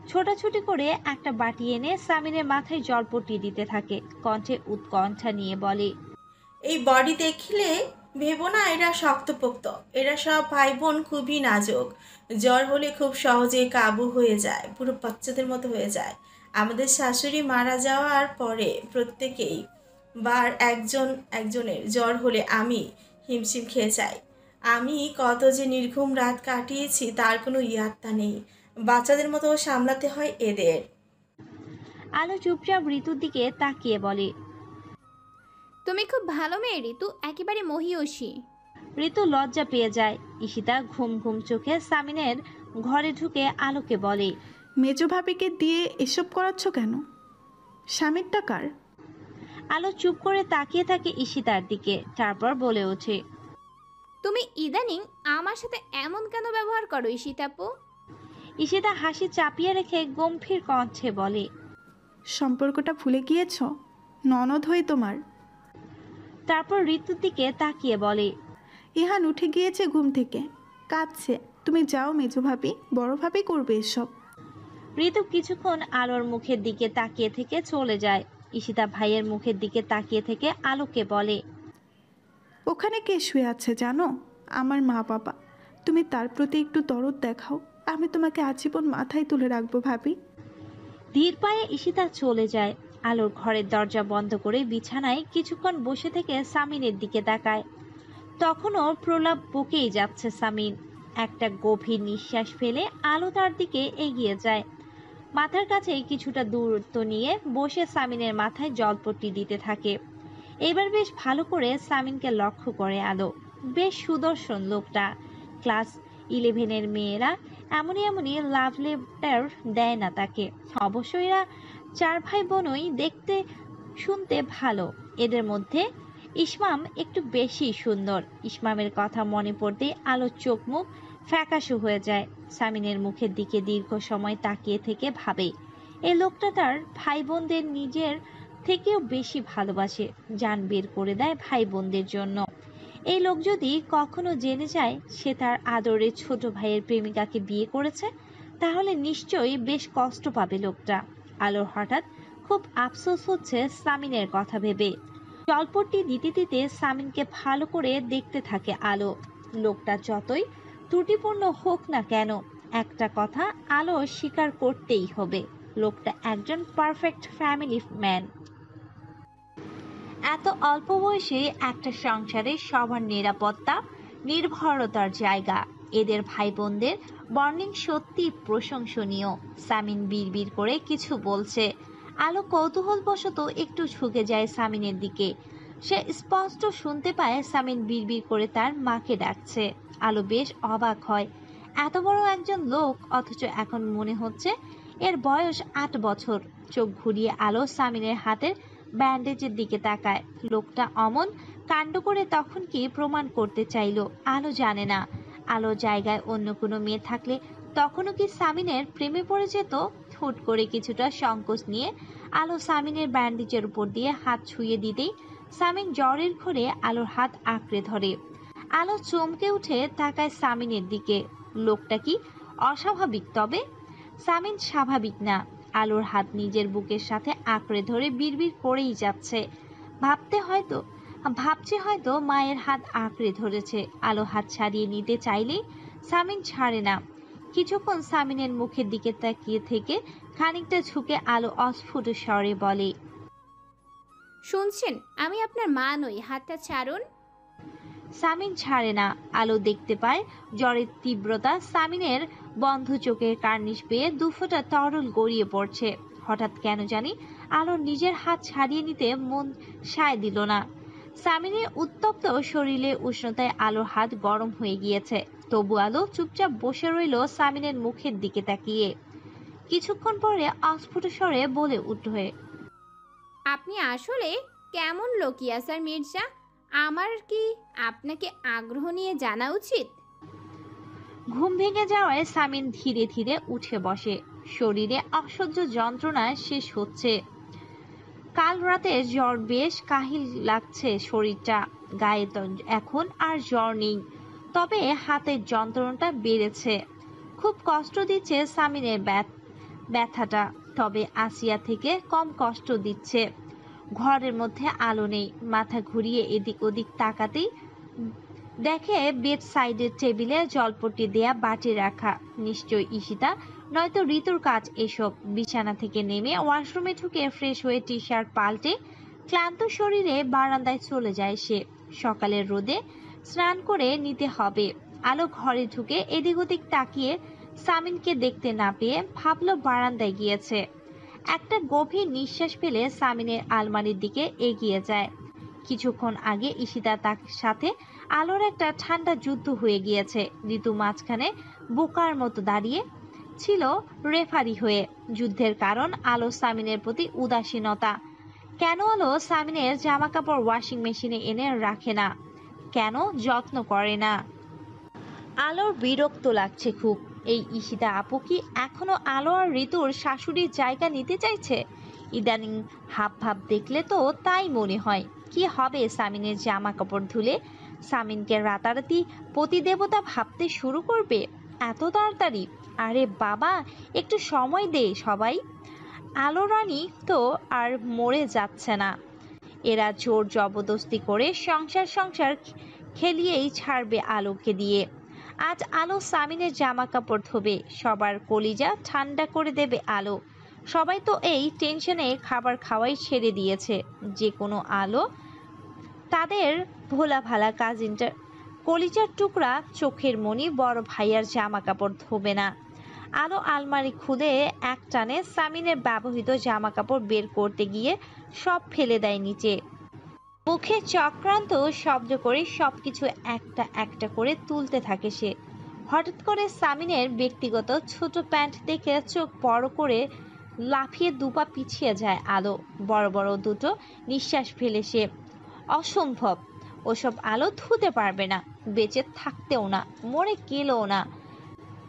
ছোটাছুটি করে একটা বাটি এনে সামিনের মাথায় জলপট্টি দিতে থাকে। কণ্ঠে উৎকণ্ঠা নিয়ে বলে, এই বডি দেখলে ভেবো না এরা শক্তপোক্ত। এরা সব ভাই বোন খুবই নাজুক। জ্বর হলে খুব সহজে কাবু হয়ে যায়, পুরো বাচ্চাদের মতো হয়ে যায়। আমাদের শাশুড়ি মারা যাওয়ার পরে প্রত্যেকেই বার একজনের জ্বর হলে আমি হিমশিম খেয়ে যাই। আমি কত যে নির্ঘুম রাত কাটিয়েছি তার কোনো ইয়াত্তা নেই। বাচ্চাদের মতো সামলাতে হয় এদের। আলো চুপচাপ ঋতুর দিকে তাকিয়ে বলে, তুমি খুব ভালো মেয়ে ঋতু, একেবারে মহিয়সী। ঋতু লজ্জা পেয়ে যায়। ঈশিতা ঘুম ঘুম চোখে সামিনের ঘরে ঢুকে আলোকে বলে, মেজো ভাবিকে দিয়ে এসব করাচ্ছ কেন? স্বামীরটা কার? আলো চুপ করে তাকিয়ে থাকে ঈশিতার দিকে। তারপর বলে ওঠে, তুমি ইদানিং আমার সাথে এমন কেন ব্যবহার করো ঈশিতাপু? ঈশিতা হাসি চাপিয়ে রেখে গম্ভীর কণ্ঠে বলে, সম্পর্কটা ভুলে গিয়েছ? ননদ হই তোমার। তারপর ঋতুর দিকে তাকিয়ে বলে, ইহান উঠে গিয়েছে ঘুম থেকে, কাঁদছে। তুমি যাও মেজো ভাবি, বড় ভাবি করবে এসব। ঋতু কিছুক্ষণ আলোর মুখের দিকে তাকিয়ে থেকে চলে যায়। ঈশিতা ভাইয়ের মুখের দিকে তাকিয়ে থেকে আলোকে বলে, ওখানে কে শুয়ে আছে জানো? আমার মা বাবা। তুমি তার প্রতি একটু দরদ দেখাও, আমি তোমাকে আজীবন মাথায় তুলে রাখবো ভাবি। ধীর পায়ে ঈশিতা চলে যায়। আলোর ঘরের দরজা বন্ধ করে বিছানায় কিছুক্ষণ বসে থেকে সামিনের দিকে তাকায়। তখনও প্রলাপ বকেই যাচ্ছে সামিন। একটা গভীর নিঃশ্বাস ফেলে আলো তার দিকে এগিয়ে যায়। মাথার কাছে কিছুটা দূরত্ব নিয়ে বসে সামিনের মাথায় জলপট্টি দিতে থাকে। এবার বেশ ভালো করে সামিনকে লক্ষ্য করে আলো। বেশ সুদর্শন লোকটা। ক্লাস 11-এর মেয়েরা এমনই লাভ লেটার দেয় না তাকে। অবশ্য এরা 4 ভাই বোনই দেখতে শুনতে ভালো। এদের মধ্যে ইসমাম একটু বেশি সুন্দর। ইসমামের কথা মনে পড়তেই আলোর চোখ মুখ ফ্যাকাশে হয়ে যায়। সামিনের মুখের দিকে দীর্ঘ সময় তাকিয়ে থেকে ভাবে, এই লোকটা তার ভাই বোনদের নিজের থেকেও বেশি ভালোবাসে। জান বের করে দেয় ভাই বোনদের জন্য। এই লোক যদি কখনো জেনে যায় সে তার আদরের ছোট ভাইয়ের প্রেমিকাকে বিয়ে করেছে, তাহলে নিশ্চয়ই বেশ কষ্ট পাবে লোকটা। আলোর হঠাৎ খুব আফসোস হচ্ছে সামিনের কথা ভেবে। জলপট্টি দিতে দিতে সামিনকে ভালো করে দেখতে থাকে আলো। লোকটা যতই ত্রুটিপূর্ণ হোক না কেন, একটা কথা আলো স্বীকার করতেই হবে, লোকটা একজন পারফেক্ট ফ্যামিলি ম্যান। এত অল্প বয়সে একটা সংসারে সবার নিরাপত্তা নির্ভরতার জায়গা। এদের ভাই বোনদের বর্নিং সত্যি প্রশংসনীয়। সামিন বিড়বিড় করে কিছু বলছে। আলো কৌতূহলবশত একটু ঝুঁকে যায় সামিনের দিকে। সে স্পষ্ট শুনতে পায় সামিন বিড়বিড় করে তার মাকে ডাকছে। আলো বেশ অবাক হয়, এত বড় একজন লোক, অথচ এখন মনে হচ্ছে এর বয়স 8 বছর। চোখ ঘুরিয়ে আলো সামিনের হাতের ব্যান্ডেজের দিকে তাকায়। লোকটা অমন কাণ্ড করে তখন কি প্রমাণ করতে চাইলো আলো জানে না। আলো জায়গায় অন্য কোনো মেয়ে থাকলে তখনও কি সামিনের প্রেমে পড়ে যেত? হুট করে কিছুটা সংকোচ নিয়ে আলো সামিনের ব্যান্ডেজের উপর দিয়ে হাত ছুঁয়ে দিতেই সামিন জ্বরের ঘরে আলোর হাত আঁকড়ে ধরে। আলো চমকে উঠে তাকায় সামিনের দিকে। লোকটা কি অস্বাভাবিক? তবে সামিন স্বাভাবিক না। আলোর হাত নিজের বুকের সাথে আঁকড়ে ধরে বিড়বিড় করেই যাচ্ছে। ভাবছে হয়তো মায়ের হাত আঁকড়ে ধরেছে। আলো হাত ছাড়িয়ে নিতে চাইলেই সামিন ছাড়ে না। কিছুক্ষণ সামিনের মুখের দিকে তাকিয়ে থেকে খানিকটা ঝুঁকে আলো অস্ফুট স্বরে বলে, শুনছেন, আমি আপনার মা নই, হাতটা ছাড়ুন। সামিন ছাড়ে না। আলো দেখতে পায় জ্বরের তীব্রতা সামিনের বন্ধ চোখের কার্নিশ পেয়ে দুফোঁটা তরল গড়িয়ে পড়ছে। হঠাৎ কেন জানি আলোর নিজের হাত ছাড়িয়ে নিতে মন সায় দিল না। সামিনের উত্তপ্ত শরীরে উষ্ণতায় আলোর হাত গরম হয়ে গিয়েছে। তবু আলো চুপচাপ বসে রইল সামিনের মুখের দিকে তাকিয়ে। কিছুক্ষণ পরে অস্ফুট স্বরে বলে উঠে, আপনি আসলে কেমন লোক ইয়াসার মির্জা? আমার কি আপনাকে আগ্রহ নিয়ে জানা উচিত? ঘুম ভেঙে যাওয়ায় সামিন ধীরে ধীরে উঠে বসে। শরীরে অসহ্য যন্ত্রণা শেষ হচ্ছে। কাল রাতে জ্বর, বেশ কাহিল লাগছে শরীরটা। গায়ে এখন আর জ্বর নেই, তবে হাতের যন্ত্রণাটা বেড়েছে। খুব কষ্ট দিচ্ছে সামিনের ব্যথাটা, তবে আসিয়া থেকে কম কষ্ট দিচ্ছে। ঘরের মধ্যে আলো নেই। মাথা ঘুরিয়ে এদিক ওদিক তাকাতেই দেখে বেড সাইডের টেবিলে জলপট্টি দেয়া বাটি রাখা। নিশ্চয় ঈশিতা নয়তো ঋতুর কাজ এসব। বিছানা থেকে নেমে ওয়াশরুমে ঢুকে ফ্রেশ হয়ে টি শার্ট পাল্টে ক্লান্ত শরীরে বারান্দায় চলে যায় সে। সকালের রোদে স্নান করে নিতে হবে। আলো ঘরে ঢুকে এদিক ওদিক তাকিয়ে সামিনকে দেখতে না পেয়ে ভাবলো বারান্দায় গিয়েছে। একটা গভীর নিঃশ্বাস ফেলে সামিনের আলমারির দিকে এগিয়ে যায়। কিছুক্ষণ আগে ঈশিতা তার সাথে আলোর একটা ঠান্ডা যুদ্ধ হয়ে গিয়েছে। ঋতু মাঝখানে বোকার মতো দাঁড়িয়ে ছিল রেফারি হয়ে। যুদ্ধের কারণ আলো সামিনের প্রতি উদাসীনতা। কেন আলো সামিনের জামা কাপড় ওয়াশিং মেশিনে এনে রাখে না? কেন যত্ন করে না? আলোর বিরক্ত লাগছে খুব। এই ঈশিতা আপু কি এখনো আলো আর ঋতুর শাশুড়ির জায়গা নিতে চাইছে? ইদানিং হাব ভাব দেখলে তো তাই মনে হয়। কি হবে সামিনের জামা কাপড় ধুলে? সামিনকে রাতারাতি পতিদেবতা ভাবতে শুরু করবে এত তাড়াতাড়ি? আরে বাবা, একটু সময় দে সবাই। আলো রানী তো আর মরে যাচ্ছে না। এরা জোর জবরদস্তি করে সংসার খেলিয়েই ছাড়বে আলোকে দিয়ে। আজ আলো সামিনের জামা কাপড় ধোবে, সবার কলিজা ঠান্ডা করে দেবে আলো। সবাই তো এই টেনশনে খাবার খাওয়াই ছেড়ে দিয়েছে। যে কোনো আলো তাদের ভোলা ভালা কাজিনটার কলিজার টুকরা চোখের মনি বড় ভাইয়ার জামা কাপড় ধোবে না। আলো আলমারি খুলে এক টানে সামিনের ব্যবহৃত জামা কাপড় বের করতে গিয়ে সব ফেলে দেয় নিচে। মুখে চক্রান্ত শব্দ করে সবকিছু একটা একটা করে তুলতে থাকে সে। হঠাৎ করে সামিনের ব্যক্তিগত ছোট প্যান্ট দেখে চোখ বড় করে লাফিয়ে দুপা পিছিয়ে যায় আলো। বড় বড় দুটো নিঃশ্বাস ফেলে সে। অসম্ভব, ওসব আলো ধুতে পারবে না, বেঁচে থাকতেও না, মরে গেলেও না।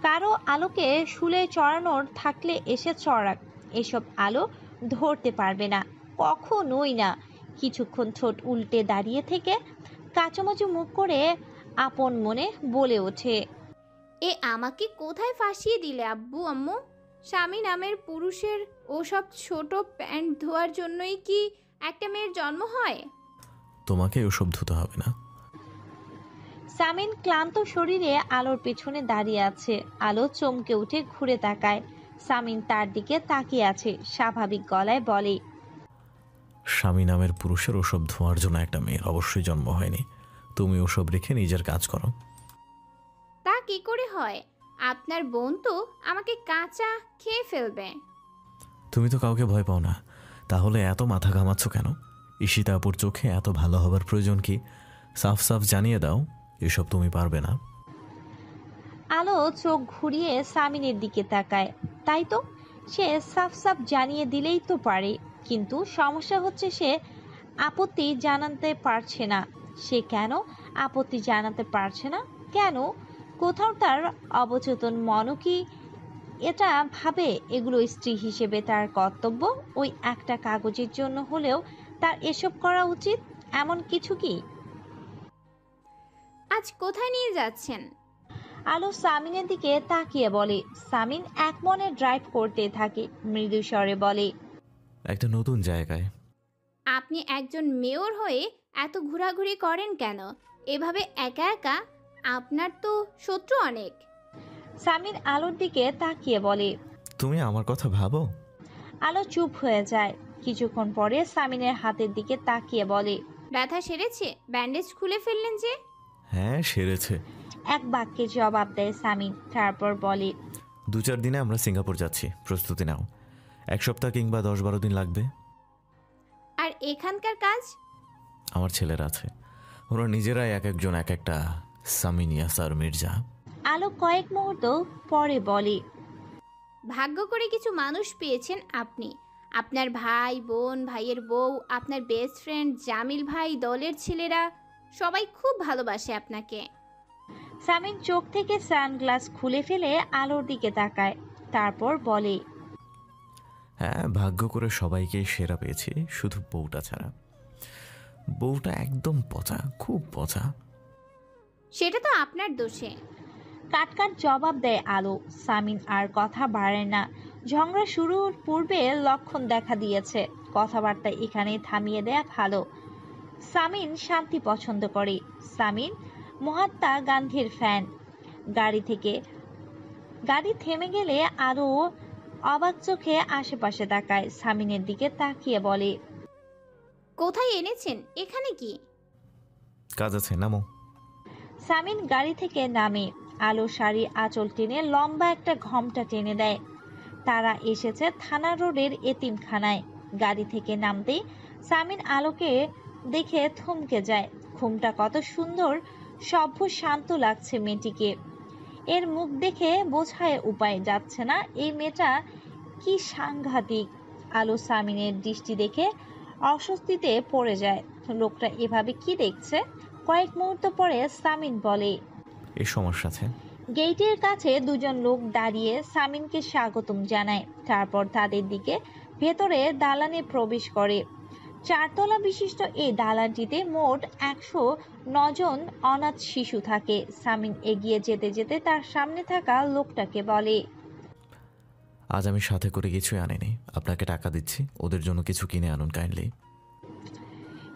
কারো আলোকে শুলে চড়ানোর থাকলে এসে চড়াক, এসব আলো ধরতে পারবে না, কখনোই না। কিছুক্ষণ ঠোঁট উল্টে দাঁড়িয়ে থেকে কাচুমাচু মুখ করে আপন মনে বলে ওঠে, এ আমাকে কোথায় ফাঁসিয়ে দিলে আব্বু আম্মু? স্বামী নামের পুরুষের ওসব ছোট প্যান্ট ধোয়ার জন্যই কি একটা মেয়ের জন্ম হয়? তোমাকে ওসব ধুতে হবে না। সামিন ক্লান্ত শরীরে আলোর পেছনে দাঁড়িয়ে আছে। আলো চমকে উঠে ঘুরে তাকায়। সামিন তার দিকে তাকিয়ে আছে, স্বাভাবিক গলায় বলে, স্বামী নামের পুরুষের ওসব ধোয়ার জন্য একটা মেয়ের অবশ্যই জন্ম হয়নি। তুমি ওসব রেখে নিজের কাজ করো। তা কি করে হয়? আপনার বোন তো আমাকে কাঁচা খেয়ে ফেলবে। তুমি তো কাউকে ভয় পাও না, তাহলে এত মাথা ঘামাচ্ছ কেন? ঈশিতা আপুর চোখে এত ভালো হবার প্রয়োজন কি? সাফ সাফ জানিয়ে দাও এসব তুমি পারবে না। আলো চোখ ঘুরিয়ে সামিনের দিকে তাকায়। তাই তো, সে সাফ সাফ জানিয়ে দিলেই তো পারে, কিন্তু সমস্যা হচ্ছে সে আপত্তি জানাতে পারছে না। সে কেন আপত্তি জানাতে পারছে না? কেন? কোথাও তার অবচেতন মনও কি এটা ভাবে এগুলো স্ত্রী হিসেবে তার কর্তব্য? ওই একটা কাগজের জন্য হলেও তার এসব করা উচিত, এমন কিছু কি? আজ কোথায় নিয়ে যাচ্ছেন? আলো সামিনের দিকে তাকিয়ে বলে। সামিন এক মনে ড্রাইভ করতে থাকে, মৃদু স্বরে বলে, একটা নতুন জায়গায়। আপনি একজন মেয়র হয়ে এত ঘোরাঘুরি করেন কেন এভাবে একা একা? আপনার তো শত্রু অনেক। সামিন আলোর দিকে তাকিয়ে বলে, তুমি আমার কথা ভাবো? আলো চুপ হয়ে যায়। কিছুক্ষণ পরে সামিনের হাতের দিকে তাকিয়ে বলে, ব্যথা সেরেছে? ব্যান্ডেজ খুলে ফেললেন যে? হ্যাঁ, সেরেছে। এক বাক্যে জবাব দেয় সামিন, তারপর বলে, 2-4 দিনে আমরা সিঙ্গাপুর যাচ্ছি, প্রস্তুতি নাও। 1 সপ্তাহ কিংবা 10-12 দিন লাগবে। আর এখানকার কাজ? আমার ছেলেরা আছে, ওরা নিজেরাই এক একজন এক একটা সামিন, ইয়াসার, মির্জা। আলো কয়েক মুহূর্ত পরে বলে, ভাগ্য করে কিছু মানুষ পেয়েছেন আপনি। আপনার ভাই বোন, ভাইয়ের বউ, আপনার বেস্ট ফ্রেন্ড জামিল ভাই, দলের ছেলেরা সবাই খুব ভালোবাসে আপনাকে। সামিন চোখ থেকে সানগ্লাস খুলে ফেলে আলোর দিকে তাকায়, তারপর বলে, হ্যাঁ, ভাগ্য করে সবাইকে সেরা পেয়েছি, শুধু বউটা ছাড়া। বউটা একদম পচা, খুব পচা। সেটা তো আপনার দোষে। কাটকাট জবাব দেয় আলো। সামিন আর কথা বাড়ায় না। ঝগড়া শুরুর পূর্বে লক্ষণ দেখা দিয়েছে, কথাবার্তা এখানেই থামিয়ে দেয়া ভালো। সামিন শান্তি পছন্দ করে। সামিন মহাত্মা গান্ধীর ফ্যান। গাড়ি থেমে গেলে আরো অবাক চোখে আশেপাশে তাকায়, সামিনের দিকে তাকিয়ে বলে, কোথায় এনেছেন? এখানে কি কাজ আছে, নামো। সামিন গাড়ি থেকে নামে। আলো শাড়ি আঁচল টেনে লম্বা একটা ঘোমটা টেনে দেয়। তারা এসেছে থানা রোডের এতিমখানায়। গাড়ি থেকে নামতেই সামিন আলোকে দেখে থমকে যায়। ঘুমটা কত সুন্দর, সভ্য, শান্ত লাগছে মেয়েটিকে। এর মুখ দেখে বোঝায় উপায় যাচ্ছে না এই মেয়েটা কি সাংঘাতিক। আলো সামিনের দৃষ্টি দেখে অস্বস্তিতে পড়ে যায়। লোকটা এভাবে কি দেখছে? কয়েক মুহূর্ত পরে সামিন বলে, এই সমস্যা আছে। গেটের কাছে দুজন লোক দাঁড়িয়ে সামিনকে স্বাগতম জানায়, তারপর তাদের দিকে ভেতরে দালানে প্রবেশ করে। 4 তলা বিশিষ্ট এই দালানটিতে মোট 109 জন অনাথ শিশু থাকে। সামিন এগিয়ে যেতে যেতে তার সামনে থাকা লোকটাকে বলে, আজ আমি সাথে করে কিছুই আনিনি, আপনাকে টাকা দিচ্ছি, ওদের জন্য কিছু কিনে আনুন কাইন্ডলি।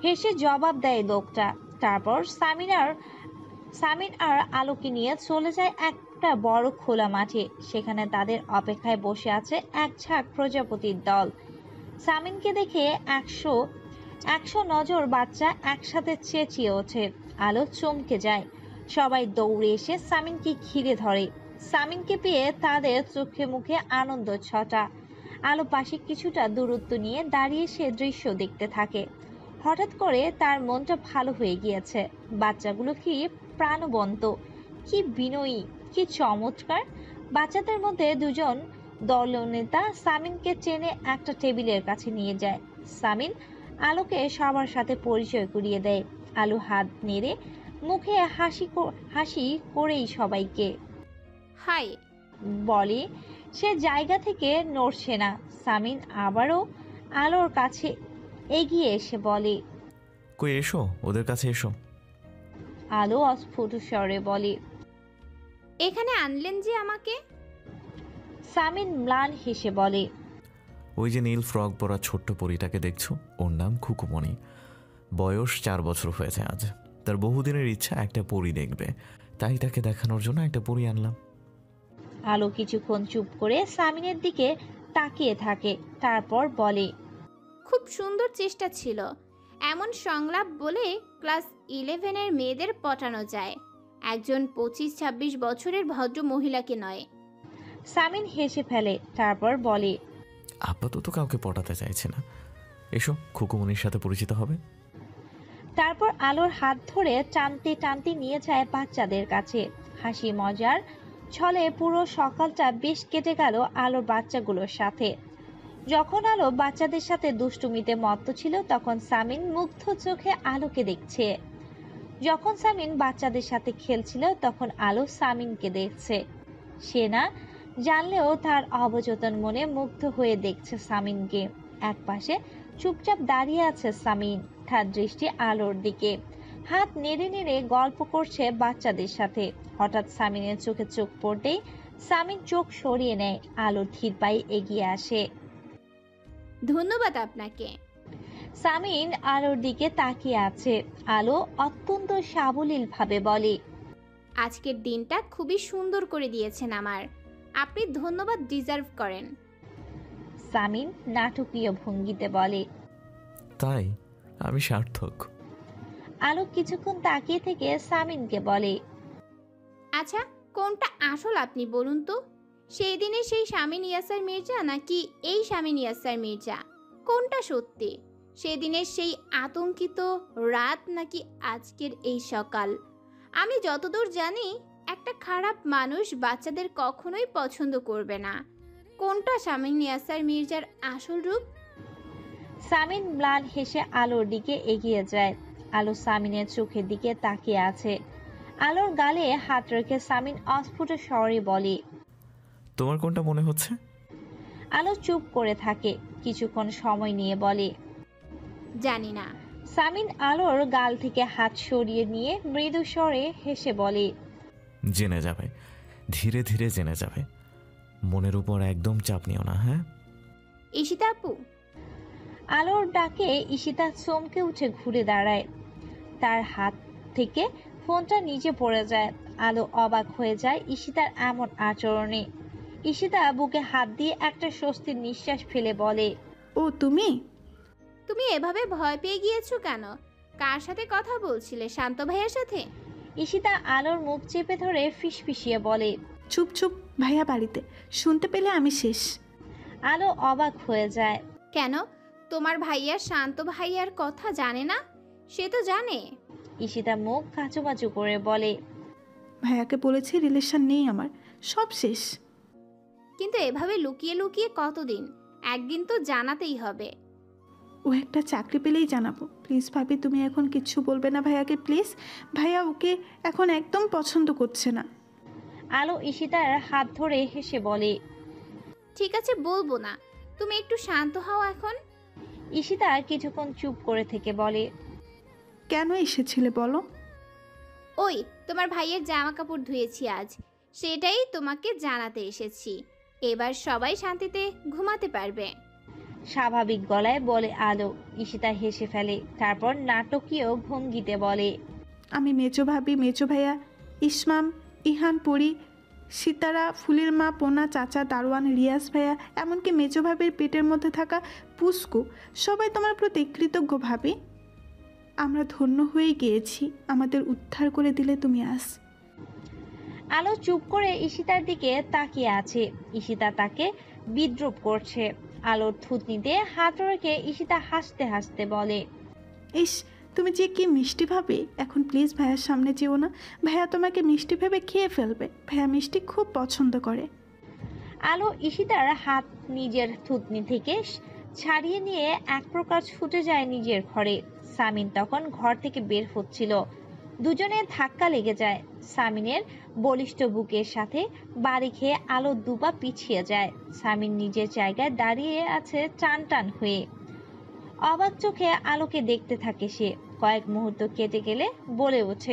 হেসে জবাব দেয় লোকটা। তারপর সামিন আর আলোকে নিয়ে চলে যায় একটা বড় খোলা মাঠে। সেখানে তাদের অপেক্ষায় বসে আছে এক ঝাঁক প্রজাপতির দল। সামিনকে দেখে একশো নজর বাচ্চা একসাথে চেঁচিয়ে ওঠে। আলো চমকে যায়। সবাই দৌড়ে এসে সামিনকে ঘিরে ধরে। সামিনকে পেয়ে তাদের চোখে মুখে আনন্দ ছটা। আলো পাশে কিছুটা দূরত্ব নিয়ে দাঁড়িয়ে সে দৃশ্য দেখতে থাকে। হঠাৎ করে তার মনটা ভালো হয়ে গিয়েছে। বাচ্চাগুলো কি প্রাণবন্ত, কি বিনয়ী, কি চমৎকার। বাচ্চাদের মধ্যে দুজন দলনেতা সামিনকে টেনে একটা টেবিলের কাছে নিয়ে যায়। সামিন আলোকে সবার সাথে পরিচয় করিয়ে দেয়। আলো হাত নেড়ে মুখে হাসি করেই সবাইকে হাই বলে। সে জায়গা থেকে নড়ছে না। সামিন আবারও আলোর কাছে এগিয়ে এসে বলে, কই এসো, ওদের কাছে এসো। আলো অস্ফুট স্বরে বলে, এখানে আনলেন যে আমাকে? সামিন ম্লান হেসে বলে, ওই যে নীল ফ্রক পরা ছোট্ট পরীটাকে দেখছো, ওর নাম খুকুমণি। বয়স 4 বছর হয়েছে আজ। তার বহুদিনের ইচ্ছা একটা পরী দেখবে, তাই তাকে দেখানোর জন্য একটা পরী আনলাম। আলো কিছুক্ষণ চুপ করে সামিনের দিকে তাকিয়ে থাকে। তারপর বলে, খুব সুন্দর চেষ্টা ছিল। এমন সংলাপ বলে ক্লাস 11-এর মেয়েদের পটানো যায়, একজন 25-26 বছরের ভদ্র মহিলাকে নয়। সামিন হেসে ফেলে। তারপর বলে, আপাতত কাউকে পটাতে চাইছে না। এসো, খুকুমণির সাথে পরিচিত হবে। তারপর আলোর হাত ধরে টানতে টানতে নিয়ে যায় বাচ্চাদের কাছে। হাসি মজার ছলে পুরো সকালটা বেশ কেটে গেল আলোর বাচ্চাগুলোর সাথে। যখন আলো বাচ্চাদের সাথে দুষ্টুমিতে মত্ত ছিল, তখন সামিন মুগ্ধ চোখে আলোকে দেখছে। যখন সামিন বাচ্চাদের সাথে খেলছিল, তখন আলো সামিনকে দেখছে। সে না জানলেও তার অবচেতন মনে মুগ্ধ হয়ে দেখছে সামিনকে। একপাশে চুপচাপ দাঁড়িয়ে আছে সামিন, তার দৃষ্টি আলোর দিকে। হাত নেড়ে নেড়ে গল্প করছে বাচ্চাদের সাথে। হঠাৎ সামিনের চোখে চোখ পড়তেই সামিন চোখ সরিয়ে নেয়। আলো ধীর পায়ে এগিয়ে আসে। ধন্যবাদ আপনাকে। সামিন আলোর দিকে তাকিয়ে আছে। আলো অত্যন্ত সাবলীল ভাবে বলে, আজকের দিনটা খুবই সুন্দর করে দিয়েছেন আমার। আপনি ধন্যবাদ ডিজার্ভ করেন। সামিন নাটকীয় ভঙ্গিতে বলে, তাই আমি সার্থক। আলো কিছুক্ষণ তাকিয়ে থেকে সামিনকে বলে, আচ্ছা, কোনটা আসল আপনি বলুন তো? সেই দিনে সেই শামীম ইয়াসার মির্জা নাকি এই শামীম ইয়াসার মির্জা? কোনটা সত্যি? সেদিনের সেই আতঙ্কিত রাত নাকি আজকের এই সকাল? আমি যতদূর জানি, একটা খারাপ মানুষ বাচ্চাদের কখনোই পছন্দ করবে না। কোনটা শামীম ইয়াসার মির্জার আসল রূপ? সামিন ম্লান হেসে আলোর দিকে এগিয়ে যায়। আলো সামিনের চোখের দিকে তাকিয়ে আছে। আলোর গালে হাত রেখে সামিন অস্ফুট স্বরে বলে, তোমার কোনটা মনে হচ্ছে? আলো চুপ করে থাকে। কিছুক্ষণ সময় নিয়ে বলে, জানি না। সামিন আলোর গাল থেকে হাত সরিয়ে নিয়ে মৃদু স্বরে হেসে বলে, জেনে যাবে, ধীরে ধীরে জেনে যাবে। মনের উপর একদম চাপ নিও না, হ্যাঁ? ঈশিতা আপু। আলোর ডাকে ঈশিতা চমকে উঠে ঘুরে দাঁড়ায়। তার হাত থেকে ফোনটা নিচে পড়ে যায়। আলো অবাক হয়ে যায় ঈশিতার এমন আচরণে। ঈশিতা বুকে হাত দিয়ে একটা স্বস্তির নিঃশ্বাস ফেলে বলে, ও তুমি? তুমি এভাবে ভয় পেয়ে গিয়েছো কেন? কার সাথে কথা বলছিলে? শান্ত ভাইয়ের সাথে? ঈশিতা আলোর মুখ চেপে ধরে ফিসফিসিয়ে বলে, চুপ চুপ, ভাইয়া বাড়িতে, শুনতে পেলে আমি শেষ। আলো অবাক হয়ে যায়। কেন? তোমার ভাইয়া শান্ত ভাইয়ার কথা জানে না? সে তো জানে। ঈশিতা মুখ কাঁচুমাচু করে বলে, ভাইয়াকে বলেছি রিলেশন নেই আমার, সব শেষ। কিন্তু এভাবে লুকিয়ে লুকিয়ে কতদিন? একদিন তো জানাতেই হবে। ও একটা চাকরি পেলেই জানাবো। প্লিজ ভাবি, তুমি এখন কিচ্ছু বলবে না ভাইয়াকে, প্লিজ। ভাইয়া ওকে এখন একদম পছন্দ করছে না। আলো ঈশিতার হাত ধরে হেসে বলে, ঠিক আছে, বলবো না। তুমি একটু শান্ত হও এখন। ঈশিতা কিছুক্ষণ চুপ করে থেকে বলে, কেন এসেছিলে বলো? ওই তোমার ভাইয়ের জামা কাপড় ধুয়েছি আজ, সেটাই তোমাকে জানাতে এসেছি। এবার সবাই শান্তিতে ঘুমাতে পারবে। স্বাভাবিক গলায় বলে আলো। ঈশিতা হেসে ফেলে, তারপর নাটকীয় ভঙ্গিতে বলে, আমি মেজো ভাবি, মেজো ভাইয়া, ইসমাম, ইহান, পরি, সিতারা, ফুলের মা, পোনা, চাচা, দারোয়ান, রিয়াজ ভাইয়া, এমনকি মেজো ভাবির পেটের মধ্যে থাকা পুস্কু, সবাই তোমার প্রতি কৃতজ্ঞ ভাবি। আমরা ধন্য হয়ে গিয়েছি, আমাদের উদ্ধার করে দিলে তুমি আজ। আলো চুপ করে ঈশিতার দিকে তাকিয়ে আছে। ঈশিতা তাকে বিদ্রুপ করছে। আলোর থুতনিতে হাত রেখে ঈশিতা হাসতে হাসতে বলে, ইস, তুমি যে কি মিষ্টি ভাবে। এখন প্লিজ ভাইয়ার সামনে যেও না, ভাইয়া তোমাকে মিষ্টি ভেবে খেয়ে ফেলবে। ভাইয়া মিষ্টি খুব পছন্দ করে। আলো ঈশিতার হাত নিজের থুতনি থেকে ছাড়িয়ে নিয়ে এক প্রকার ছুটে যায় নিজের ঘরে। সামিন তখন ঘর থেকে বের হচ্ছিল। দুজনে ধাক্কা লেগে যায়। সামিনের বলিষ্ঠ বুকের সাথে বাড়ি খেয়ে আলো দুপা পিছিয়ে যায়। সামিন নিজের জায়গায় দাঁড়িয়ে আছে টান টান হয়ে। অবাক চোখে আলোকে দেখতে থাকে সে। কয়েক মুহূর্ত কেটে গেলে বলে ওঠে,